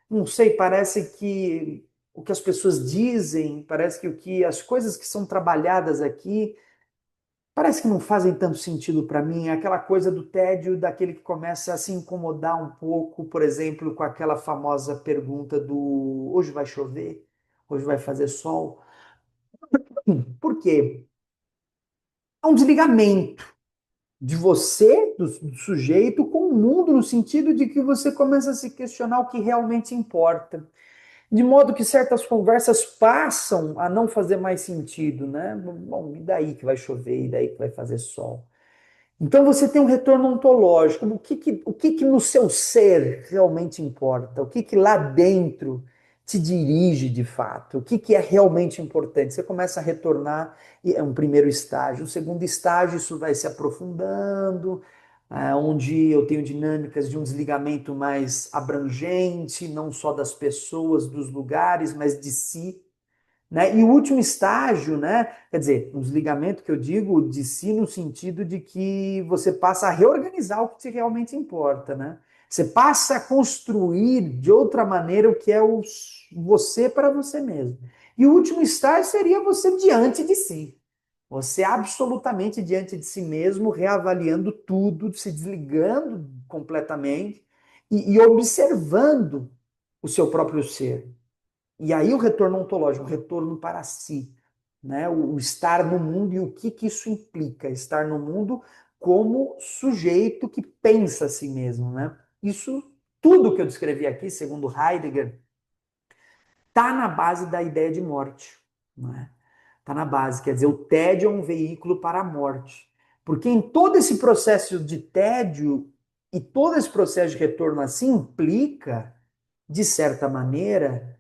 Não sei, parece que o que as pessoas dizem, parece que as coisas que são trabalhadas aqui, parece que não fazem tanto sentido para mim. É aquela coisa do tédio, daquele que começa a se incomodar um pouco, por exemplo, com aquela famosa pergunta do hoje vai chover? Hoje vai fazer sol? Por quê? É um desligamento de você, do sujeito, com o mundo, no sentido de que você começa a se questionar o que realmente importa. De modo que certas conversas passam a não fazer mais sentido, né? Bom, e daí que vai chover, e daí que vai fazer sol? Então você tem um retorno ontológico. O que no seu ser realmente importa? O que lá dentro te dirige de fato? O que é realmente importante? Você começa a retornar, e é um primeiro estágio. Um segundo estágio, isso vai se aprofundando, onde eu tenho dinâmicas de um desligamento mais abrangente, não só das pessoas, dos lugares, mas de si, né? E o último estágio, né? Quer dizer, um desligamento que eu digo de si no sentido de que você passa a reorganizar o que te realmente importa, né? Você passa a construir de outra maneira o que é você para você mesmo. E o último estágio seria você diante de si. Você absolutamente diante de si mesmo, reavaliando tudo, se desligando completamente e observando o seu próprio ser. E aí o retorno ontológico, o retorno para si, né? O estar no mundo e o que isso implica, estar no mundo como sujeito que pensa a si mesmo, né? Isso, tudo que eu descrevi aqui, segundo Heidegger, está na base da ideia de morte, né? Está na base, quer dizer, o tédio é um veículo para a morte. Porque em todo esse processo de tédio e todo esse processo de retorno assim implica, de certa maneira,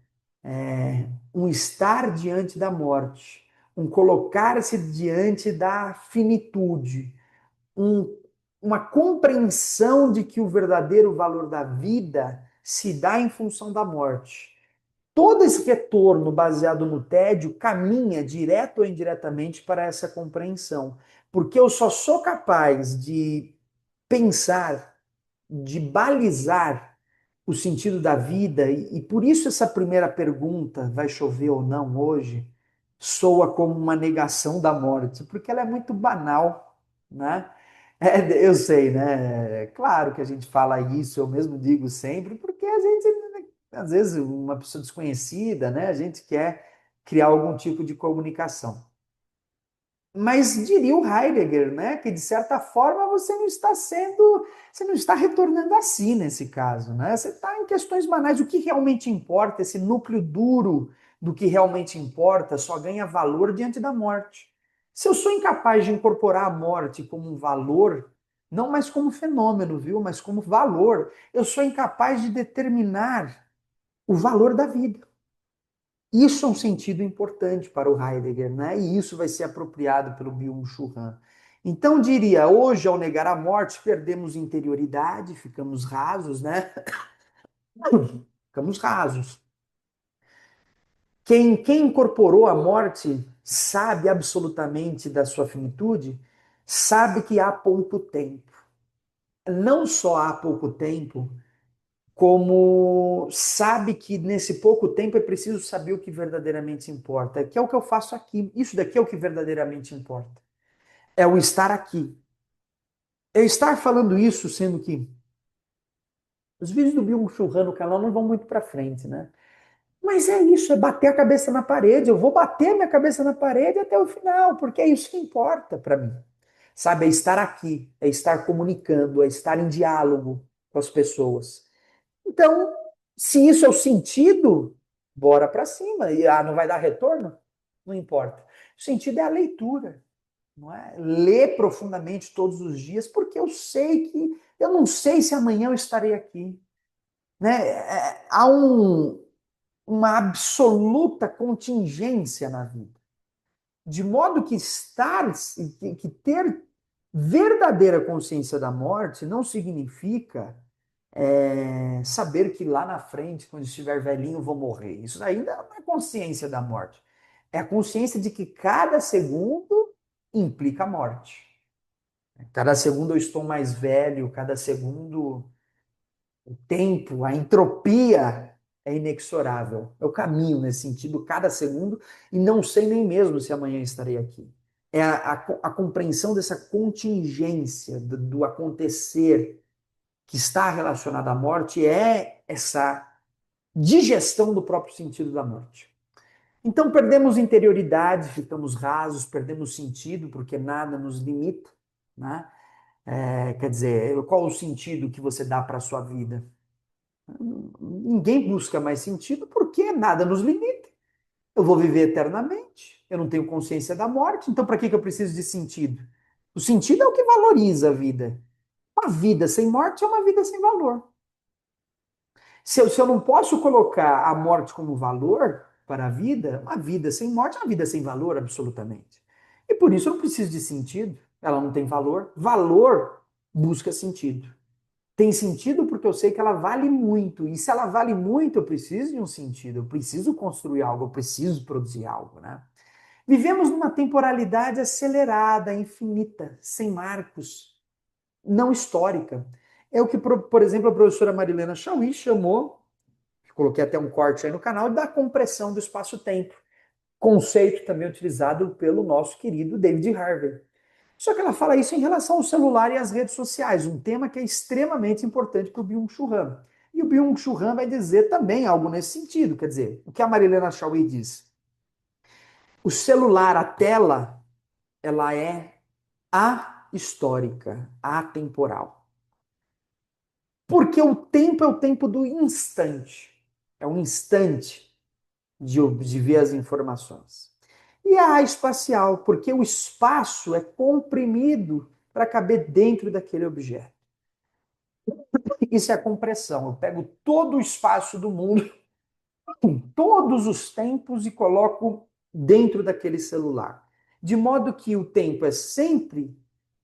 um estar diante da morte, um colocar-se diante da finitude, um, uma compreensão de que o verdadeiro valor da vida se dá em função da morte. Todo esse retorno baseado no tédio caminha direto ou indiretamente para essa compreensão, porque eu só sou capaz de pensar, de balizar o sentido da vida, e por isso essa primeira pergunta, vai chover ou não hoje, soa como uma negação da morte, porque ela é muito banal, né? Eu sei, né? Claro que a gente fala isso, eu mesmo digo sempre, porque a gente, às vezes, uma pessoa desconhecida, né? A gente quer criar algum tipo de comunicação. Mas diria o Heidegger, né, que de certa forma você não está retornando a si nesse caso, né? Você está em questões banais, o que realmente importa, esse núcleo duro do que realmente importa só ganha valor diante da morte. Se eu sou incapaz de incorporar a morte como um valor, não mais como fenômeno, viu, mas como valor, eu sou incapaz de determinar o valor da vida. Isso é um sentido importante para o Heidegger, né? E isso vai ser apropriado pelo Byung-Chul Han. Então, diria, hoje, ao negar a morte, perdemos interioridade, ficamos rasos, né? Ficamos rasos. Quem incorporou a morte sabe absolutamente da sua finitude, sabe que há pouco tempo. Não só há pouco tempo, como sabe que nesse pouco tempo é preciso saber o que verdadeiramente importa, que é o que eu faço aqui. Isso daqui é o que verdadeiramente importa. É o estar aqui. Eu estar falando isso, sendo que os vídeos do Byung-Chul Han no canal não vão muito para frente, né? Mas é isso, é bater a cabeça na parede. Eu vou bater minha cabeça na parede até o final, porque é isso que importa para mim. Sabe, é estar aqui, é estar comunicando, é estar em diálogo com as pessoas. Então, se isso é o sentido, bora para cima. E não vai dar retorno? Não importa. O sentido é a leitura, não é? Ler profundamente todos os dias, porque eu não sei se amanhã eu estarei aqui, né? Há uma absoluta contingência na vida, de modo que que ter verdadeira consciência da morte não significa saber que lá na frente, quando estiver velhinho, vou morrer. Isso ainda não é consciência da morte. É a consciência de que cada segundo implica a morte. Cada segundo eu estou mais velho, cada segundo o tempo, a entropia é inexorável. Eu caminho nesse sentido cada segundo e não sei nem mesmo se amanhã estarei aqui. É a compreensão dessa contingência do acontecer que está relacionada à morte é essa digestão do próprio sentido da morte. Então perdemos interioridade, ficamos rasos, perdemos sentido, porque nada nos limita, né? Quer dizer, qual o sentido que você dá para a sua vida? Ninguém busca mais sentido porque nada nos limita. Eu vou viver eternamente, eu não tenho consciência da morte, então para que eu preciso de sentido? O sentido é o que valoriza a vida. Uma vida sem morte é uma vida sem valor. Se eu não posso colocar a morte como valor para a vida, uma vida sem morte é uma vida sem valor, absolutamente. E por isso eu não preciso de sentido. Ela não tem valor. Valor busca sentido. Tem sentido porque eu sei que ela vale muito. E se ela vale muito, eu preciso de um sentido. Eu preciso construir algo, eu preciso produzir algo, né? Vivemos numa temporalidade acelerada, infinita, sem marcos, não histórica. É o que, por exemplo, a professora Marilena Chauí chamou, coloquei até um corte aí no canal, da compressão do espaço-tempo. Conceito também utilizado pelo nosso querido David Harvey. Só que ela fala isso em relação ao celular e às redes sociais, um tema que é extremamente importante para o Byung-Chul Han. E o Byung-Chul Han vai dizer também algo nesse sentido, quer dizer, o que a Marilena Chauí diz. O celular, a tela, ela é ahistórica, atemporal. Porque o tempo é o tempo do instante. É um instante de ver as informações. E a espacial, porque o espaço é comprimido para caber dentro daquele objeto. Isso é a compressão. Eu pego todo o espaço do mundo, todos os tempos e coloco dentro daquele celular. De modo que o tempo é sempre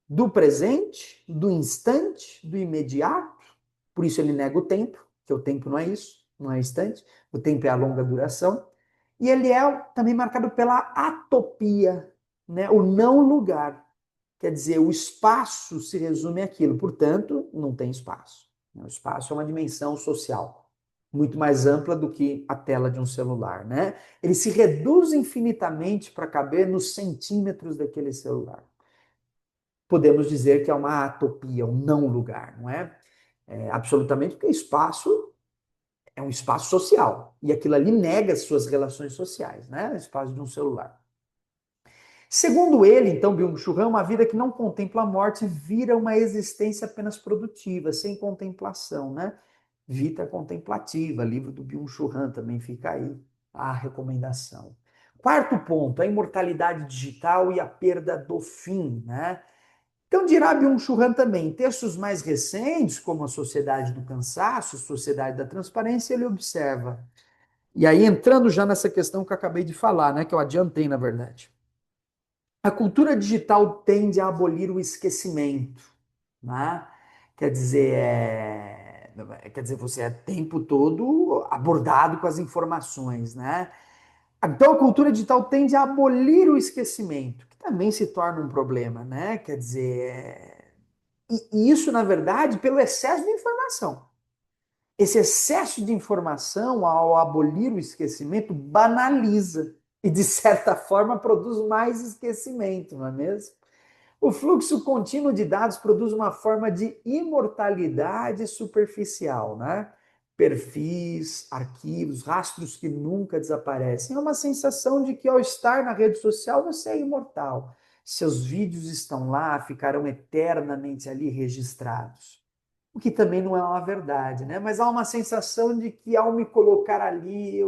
do presente, do instante, do imediato. Por isso ele nega o tempo, que o tempo não é isso, não é instante. O tempo é a longa duração. E ele é também marcado pela atopia, né? O não lugar. Quer dizer, o espaço se resume àquilo, portanto, não tem espaço. O espaço é uma dimensão social, muito mais ampla do que a tela de um celular, né? Ele se reduz infinitamente para caber nos centímetros daquele celular. Podemos dizer que é uma atopia, um não lugar, não é? Absolutamente, porque espaço é um espaço social. E aquilo ali nega as suas relações sociais, né? O espaço de um celular. Segundo ele, então, Byung-Chul Han, uma vida que não contempla a morte vira uma existência apenas produtiva, sem contemplação, né? Vita contemplativa, livro do Byung-Chul Han, também fica aí a recomendação. Quarto ponto, a imortalidade digital e a perda do fim, né? Então, dirá Byung-Chul Han também, em textos mais recentes, como A Sociedade do Cansaço, Sociedade da Transparência, ele observa. E aí, entrando já nessa questão que eu acabei de falar, né, que eu adiantei, na verdade. A cultura digital tende a abolir o esquecimento, né? Quer dizer, você é o tempo todo abordado com as informações, né? Então a cultura digital tende a abolir o esquecimento, que também se torna um problema, né? Quer dizer, e isso, na verdade, pelo excesso de informação. Esse excesso de informação, ao abolir o esquecimento, banaliza e, de certa forma, produz mais esquecimento, não é mesmo? O fluxo contínuo de dados produz uma forma de imortalidade superficial, né? Perfis, arquivos, rastros que nunca desaparecem. É uma sensação de que ao estar na rede social você é imortal. Seus vídeos estão lá, ficarão eternamente ali registrados. O que também não é uma verdade, né? Mas há uma sensação de que ao me colocar ali,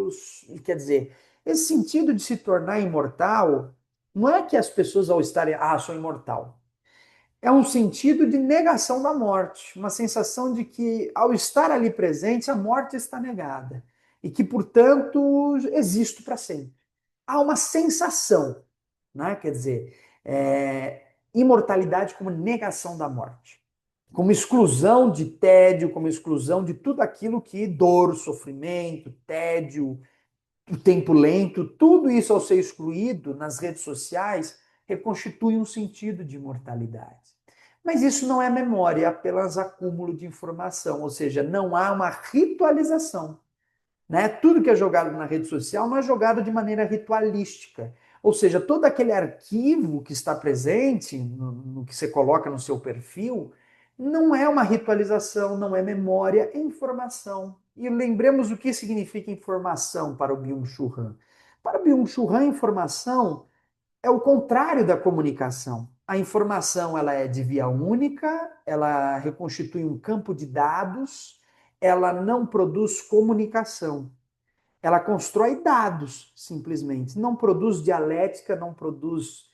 quer dizer, esse sentido de se tornar imortal não é que as pessoas ao estarem, sou imortal. É um sentido de negação da morte, uma sensação de que ao estar ali presente, a morte está negada e que, portanto, existo para sempre. Há uma sensação, né? Quer dizer, imortalidade como negação da morte, como exclusão de tédio, como exclusão de tudo aquilo que dor, sofrimento, tédio, o tempo lento, tudo isso ao ser excluído nas redes sociais reconstitui um sentido de imortalidade. Mas isso não é memória, é apenas acúmulo de informação, ou seja, não há uma ritualização, né? Tudo que é jogado na rede social não é jogado de maneira ritualística. Ou seja, todo aquele arquivo que está presente no que você coloca no seu perfil não é uma ritualização, não é memória, é informação. E lembremos o que significa informação para o Byung-Chul Han. Para o Byung-Chul Han, informação é o contrário da comunicação. A informação ela é de via única, ela reconstitui um campo de dados, ela não produz comunicação. Ela constrói dados, simplesmente. Não produz dialética, não produz,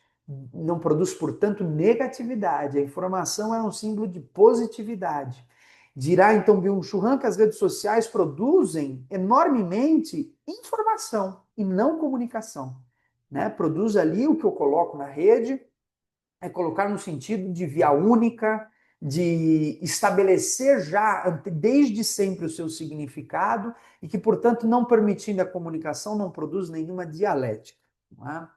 portanto, negatividade. A informação é um símbolo de positividade. Dirá então Byung-Chul Han que as redes sociais produzem enormemente informação e não comunicação, né? Produz ali o que eu coloco na rede, é colocar no sentido de via única, de estabelecer já desde sempre o seu significado e que, portanto, não permitindo a comunicação, não produz nenhuma dialética. Não é?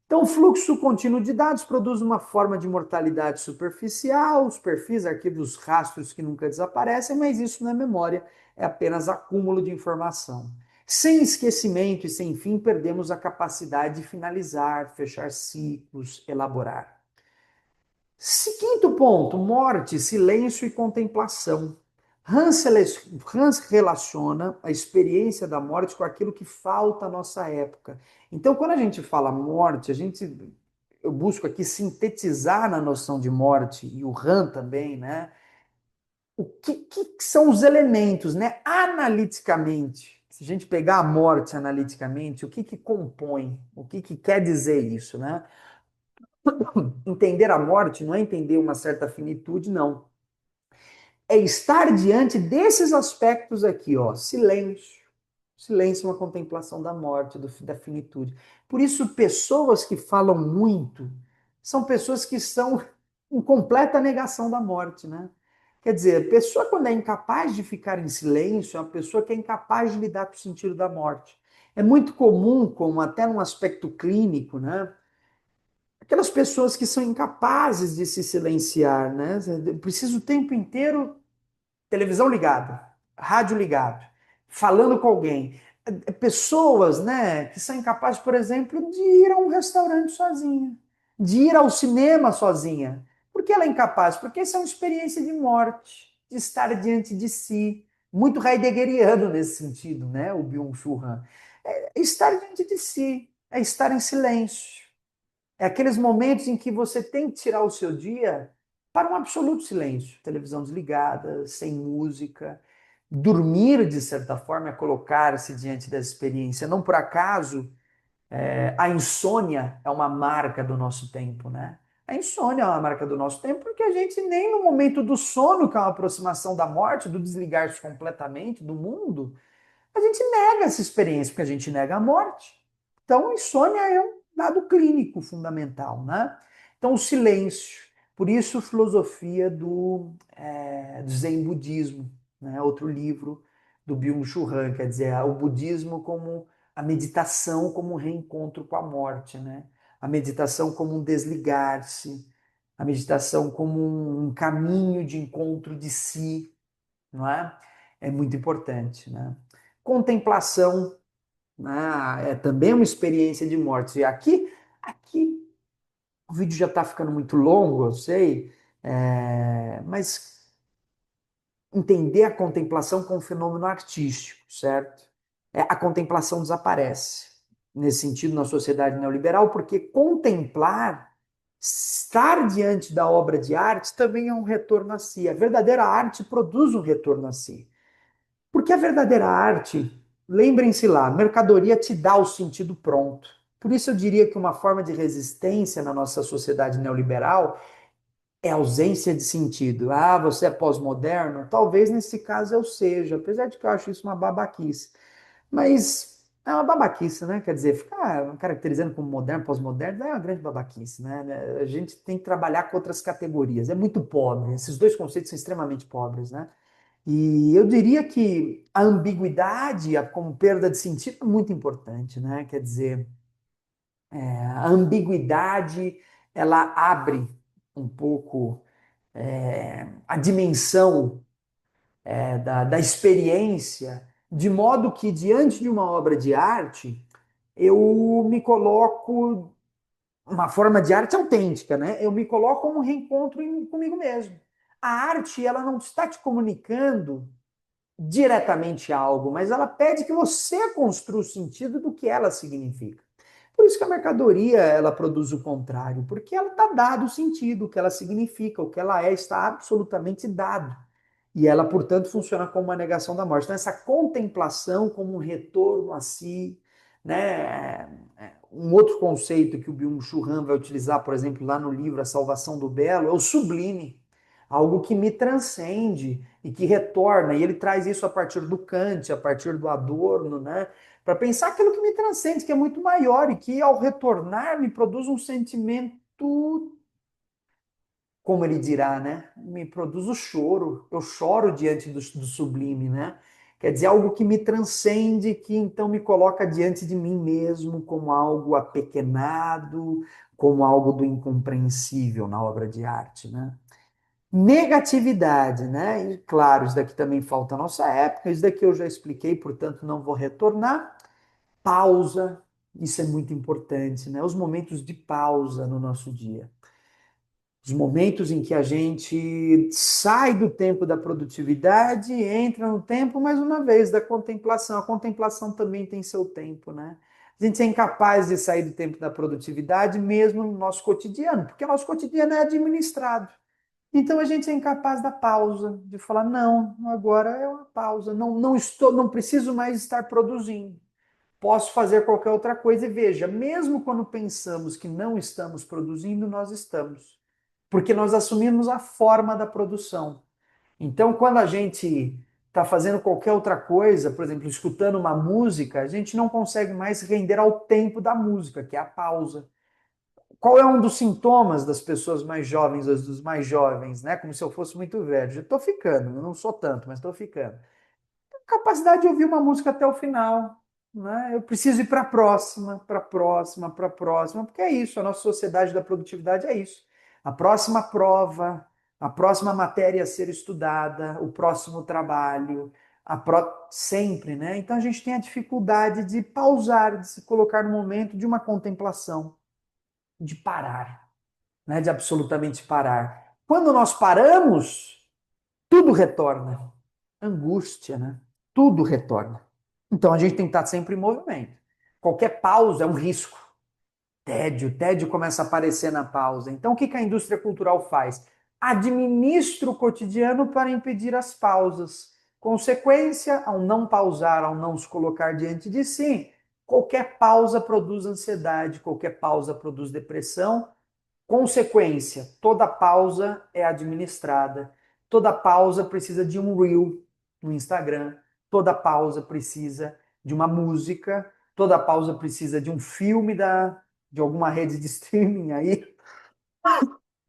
Então, o fluxo contínuo de dados produz uma forma de mortalidade superficial, os perfis, arquivos, rastros que nunca desaparecem, mas isso não é memória, é apenas acúmulo de informação. Sem esquecimento e sem fim, perdemos a capacidade de finalizar, fechar ciclos, elaborar. Quinto ponto, morte, silêncio e contemplação. Hans relaciona a experiência da morte com aquilo que falta à nossa época. Então, quando a gente fala morte, eu busco aqui sintetizar na noção de morte, e o Han também, né? O que são os elementos, né? Analiticamente, se a gente pegar a morte analiticamente, o que compõe? O que quer dizer isso, né? Entender a morte não é entender uma certa finitude, não. É estar diante desses aspectos aqui, ó, silêncio. Silêncio é uma contemplação da morte, da finitude. Por isso, pessoas que falam muito são pessoas que estão em completa negação da morte, né? Quer dizer, a pessoa quando é incapaz de ficar em silêncio, é uma pessoa que é incapaz de lidar com o sentido da morte. É muito comum, como até num aspecto clínico, né? Aquelas pessoas que são incapazes de se silenciar, né? Precisa o tempo inteiro televisão ligada, rádio ligado, falando com alguém. Pessoas, né, que são incapazes, por exemplo, de ir a um restaurante sozinha, de ir ao cinema sozinha. Por que ela é incapaz? Porque essa é uma experiência de morte, de estar diante de si. Muito heideggeriano nesse sentido, né, o Byung-Chul Han. É estar diante de si, é estar em silêncio. É aqueles momentos em que você tem que tirar o seu dia para um absoluto silêncio. Televisão desligada, sem música. Dormir, de certa forma, é colocar-se diante dessa experiência. Não por acaso, a insônia é uma marca do nosso tempo, né? A insônia é uma marca do nosso tempo porque a gente nem no momento do sono, que é uma aproximação da morte, do desligar-se completamente do mundo, a gente nega essa experiência, porque a gente nega a morte. Então, a insônia é um dado clínico fundamental, né? Então, o silêncio. Por isso, filosofia do Zen Budismo, né? Outro livro do Byung-Chul Han, quer dizer, o budismo como a meditação como um reencontro com a morte, né? A meditação como um desligar-se, a meditação como um caminho de encontro de si, não é? É muito importante, né? Contemplação, né? É também uma experiência de morte. E aqui o vídeo já está ficando muito longo, eu sei, mas entender a contemplação como um fenômeno artístico, certo? A contemplação desaparece nesse sentido na sociedade neoliberal, porque contemplar, estar diante da obra de arte também é um retorno a si. A verdadeira arte produz um retorno a si. Porque a verdadeira arte, lembrem-se lá, mercadoria te dá o sentido pronto. Por isso eu diria que uma forma de resistência na nossa sociedade neoliberal é a ausência de sentido. Ah, você é pós-moderno? Talvez nesse caso eu seja, apesar de que eu acho isso uma babaquice. Mas é uma babaquice, né? Quer dizer, ficar caracterizando como moderno, pós-moderno é uma grande babaquice, né? A gente tem que trabalhar com outras categorias. É muito pobre. Esses dois conceitos são extremamente pobres, né? E eu diria que a ambiguidade, como perda de sentido, é muito importante, né? Quer dizer, a ambiguidade, ela abre um pouco a dimensão da experiência, de modo que, diante de uma obra de arte, eu me coloco, uma forma de arte autêntica, né? Eu me coloco como um reencontro comigo mesmo. A arte, ela não está te comunicando diretamente algo, mas ela pede que você construa o sentido do que ela significa. Por isso que a mercadoria ela produz o contrário, porque ela está dado o sentido, o que ela significa, o que ela é, está absolutamente dado. E ela, portanto, funciona como uma negação da morte. Então, essa contemplação como um retorno a si, né? Um outro conceito que o Byung-Chul Han vai utilizar, por exemplo, lá no livro A Salvação do Belo, é o sublime, algo que me transcende e que retorna. E ele traz isso a partir do Kant, a partir do Adorno, né? Para pensar aquilo que me transcende, que é muito maior e que, ao retornar, me produz um sentimento como ele dirá, né? Me produz o choro. Eu choro diante do sublime, né? Quer dizer, algo que me transcende, que então me coloca diante de mim mesmo como algo apequenado, como algo do incompreensível na obra de arte, né? Negatividade, né? E claro, isso daqui também falta a nossa época, isso daqui eu já expliquei, portanto não vou retornar. Pausa, isso é muito importante, né? Os momentos de pausa no nosso dia. Os momentos em que a gente sai do tempo da produtividade e entra no tempo, mais uma vez, da contemplação. A contemplação também tem seu tempo, né? A gente é incapaz de sair do tempo da produtividade mesmo no nosso cotidiano, porque o nosso cotidiano é administrado. Então a gente é incapaz da pausa, de falar, não, agora é uma pausa, não preciso mais estar produzindo. Posso fazer qualquer outra coisa e veja, mesmo quando pensamos que não estamos produzindo, nós estamos. Porque nós assumimos a forma da produção. Então, quando a gente está fazendo qualquer outra coisa, por exemplo, escutando uma música, a gente não consegue mais render ao tempo da música, que é a pausa. Qual é um dos sintomas das pessoas mais jovens, dos mais jovens, né? Como se eu fosse muito velho. Já estou ficando, eu não sou tanto, mas estou ficando. Capacidade de ouvir uma música até o final, né? Eu preciso ir para a próxima, para a próxima, para a próxima, porque é isso, a nossa sociedade da produtividade é isso. A próxima prova, a próxima matéria a ser estudada, o próximo trabalho, sempre, né? Então a gente tem a dificuldade de pausar, de se colocar no momento de uma contemplação, de parar, né? De absolutamente parar. Quando nós paramos, tudo retorna. Angústia, né? Tudo retorna. Então a gente tem que estar sempre em movimento. Qualquer pausa é um risco. Tédio começa a aparecer na pausa. Então o que a indústria cultural faz? Administra o cotidiano para impedir as pausas. Consequência, ao não pausar, ao não se colocar diante de si, qualquer pausa produz ansiedade, qualquer pausa produz depressão. Consequência, toda pausa é administrada. Toda pausa precisa de um reel no Instagram. Toda pausa precisa de uma música. Toda pausa precisa de um filme de alguma rede de streaming aí.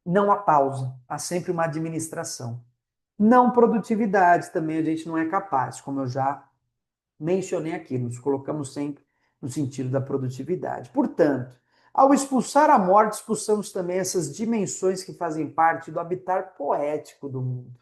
Não há pausa, há sempre uma administração. Não produtividade também a gente não é capaz, como eu já mencionei aqui, nos colocamos sempre no sentido da produtividade. Portanto, ao expulsar a morte, expulsamos também essas dimensões que fazem parte do habitat poético do mundo.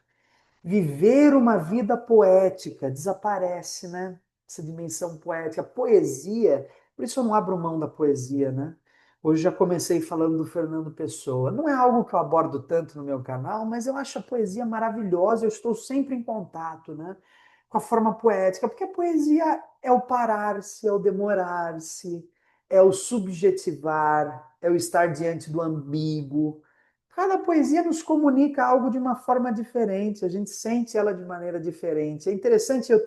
Viver uma vida poética desaparece, né? Essa dimensão poética. A poesia, por isso eu não abro mão da poesia, né? Hoje já comecei falando do Fernando Pessoa. Não é algo que eu abordo tanto no meu canal, mas eu acho a poesia maravilhosa, eu estou sempre em contato, né? Com a forma poética, porque a poesia é o parar-se, é o demorar-se, é o subjetivar, é o estar diante do ambíguo. Cada poesia nos comunica algo de uma forma diferente, a gente sente ela de maneira diferente. É interessante, eu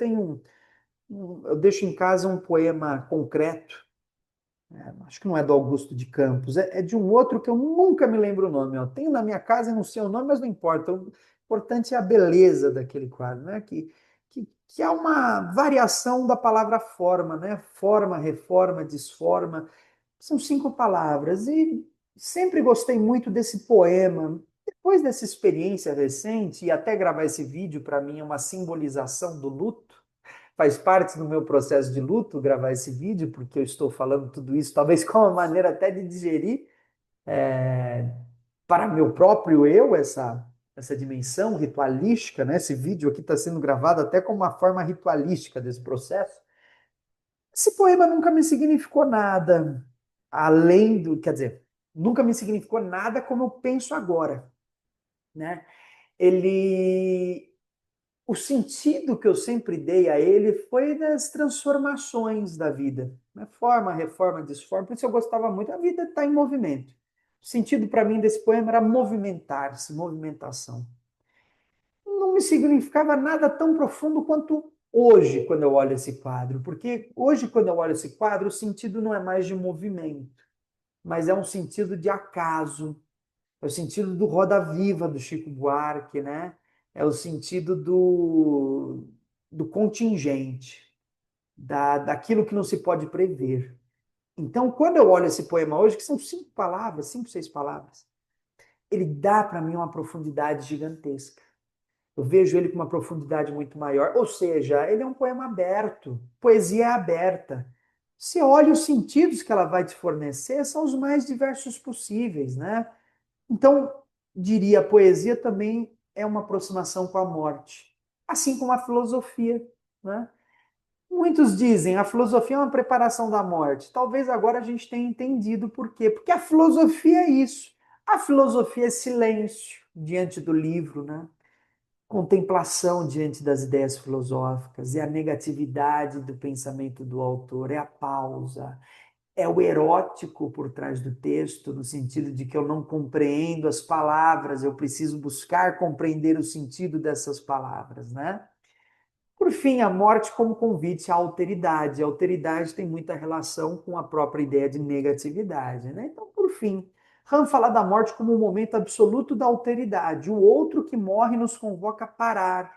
deixo em casa um poema concreto, acho que não é do Augusto de Campos, é de um outro que eu nunca me lembro o nome. Eu tenho na minha casa e não sei o nome, mas não importa. O importante é a beleza daquele quadro, né? Que é uma variação da palavra forma, né? Forma, reforma, desforma. São 5 palavras e sempre gostei muito desse poema. Depois dessa experiência recente, e até gravar esse vídeo, para mim é uma simbolização do luto, faz parte do meu processo de luto gravar esse vídeo, porque eu estou falando tudo isso, talvez com uma maneira até de digerir para meu próprio eu essa dimensão ritualística, né? Esse vídeo aqui está sendo gravado até como uma forma ritualística desse processo. Esse poema nunca me significou nada, além do, quer dizer, nunca me significou nada como eu penso agora, né? Ele, o sentido que eu sempre dei a ele foi das transformações da vida, né? Forma, reforma, desforma. Por isso eu gostava muito. A vida está em movimento. O sentido para mim desse poema era movimentar-se, movimentação. Não me significava nada tão profundo quanto hoje, quando eu olho esse quadro, porque hoje, quando eu olho esse quadro, o sentido não é mais de movimento, mas é um sentido de acaso, é o sentido do Roda Viva do Chico Buarque, né? É o sentido do contingente, daquilo que não se pode prever. Então, quando eu olho esse poema hoje, que são 5 palavras, 5, 6 palavras, ele dá para mim uma profundidade gigantesca. Eu vejo ele com uma profundidade muito maior. Ou seja, ele é um poema aberto, poesia é aberta. Você olha os sentidos que ela vai te fornecer, são os mais diversos possíveis, né? Então, diria, a poesia também é uma aproximação com a morte, assim como a filosofia, né? Muitos dizem a filosofia é uma preparação da morte. Talvez agora a gente tenha entendido por quê. Porque a filosofia é isso. A filosofia é silêncio diante do livro, né? Contemplação diante das ideias filosóficas, é a negatividade do pensamento do autor, é a pausa, é o erótico por trás do texto, no sentido de que eu não compreendo as palavras, eu preciso buscar compreender o sentido dessas palavras, né? Por fim, a morte como convite à alteridade. A alteridade tem muita relação com a própria ideia de negatividade, né? Então, por fim, Han fala da morte como um momento absoluto da alteridade. O outro que morre nos convoca a parar,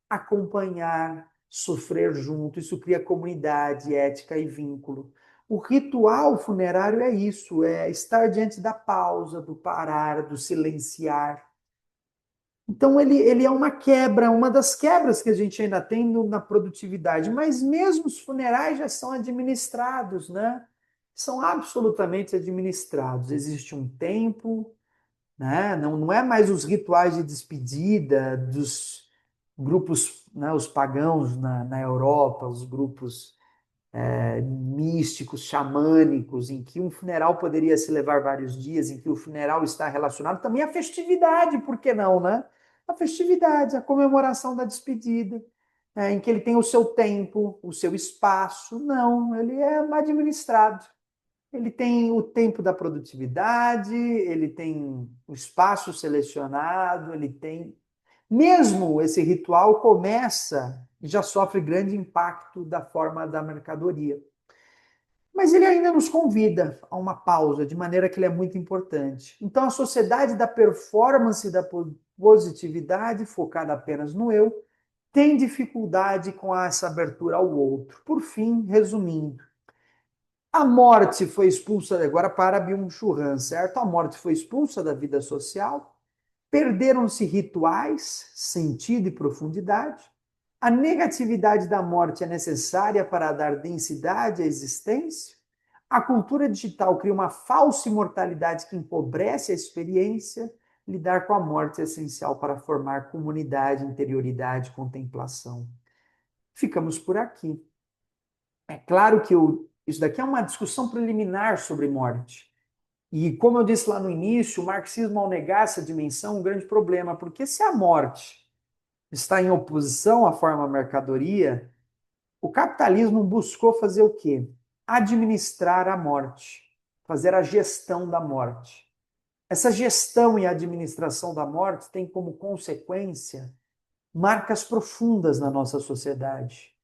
acompanhar, sofrer junto. Isso cria comunidade, ética e vínculo. O ritual funerário é isso, é estar diante da pausa, do parar, do silenciar. Então, ele é uma quebra, uma das quebras que a gente ainda tem na produtividade, mas mesmo os funerais já são administrados, né? São absolutamente administrados. Existe um tempo, né? Não é mais os rituais de despedida dos grupos, né? Os pagãos na Europa, os grupos místicos, xamânicos, em que um funeral poderia se levar vários dias, em que o funeral está relacionado também à festividade, por que não, né? A festividade, a comemoração da despedida, em que ele tem o seu tempo, o seu espaço. Não, ele é administrado. Ele tem o tempo da produtividade, ele tem o espaço selecionado, ele tem. Mesmo esse ritual começa e já sofre grande impacto da forma da mercadoria. Mas ele ainda nos convida a uma pausa, de maneira que ele é muito importante. Então, a sociedade da performance e da positividade, focada apenas no eu, tem dificuldade com essa abertura ao outro. Por fim, resumindo, a morte foi expulsa, agora para Byung-Chul Han, certo? A morte foi expulsa da vida social, perderam-se rituais, sentido e profundidade. A negatividade da morte é necessária para dar densidade à existência. A cultura digital cria uma falsa imortalidade que empobrece a experiência. Lidar com a morte é essencial para formar comunidade, interioridade, contemplação. Ficamos por aqui. É claro que isso daqui é uma discussão preliminar sobre morte. E como eu disse lá no início, o marxismo, ao negar essa dimensão, é um grande problema, porque se a morte está em oposição à forma mercadoria, o capitalismo buscou fazer o quê? Administrar a morte, fazer a gestão da morte. Essa gestão e administração da morte tem como consequência marcas profundas na nossa sociedade,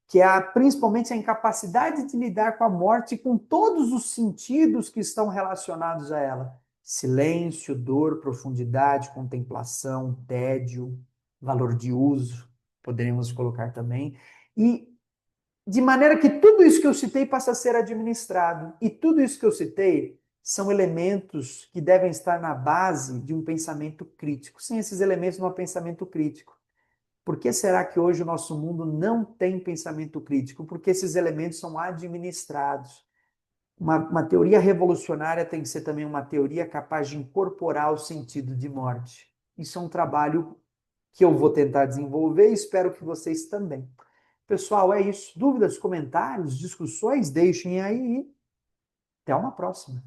que é principalmente a incapacidade de lidar com a morte com todos os sentidos que estão relacionados a ela. Silêncio, dor, profundidade, contemplação, tédio, valor de uso, poderíamos colocar também. E de maneira que tudo isso que eu citei passa a ser administrado. E tudo isso que eu citei são elementos que devem estar na base de um pensamento crítico. Sem esses elementos, não há pensamento crítico. Por que será que hoje o nosso mundo não tem pensamento crítico? Porque esses elementos são administrados. Uma teoria revolucionária tem que ser também uma teoria capaz de incorporar o sentido de morte. Isso é um trabalho que eu vou tentar desenvolver e espero que vocês também. Pessoal, é isso. Dúvidas, comentários, discussões, deixem aí. Até uma próxima.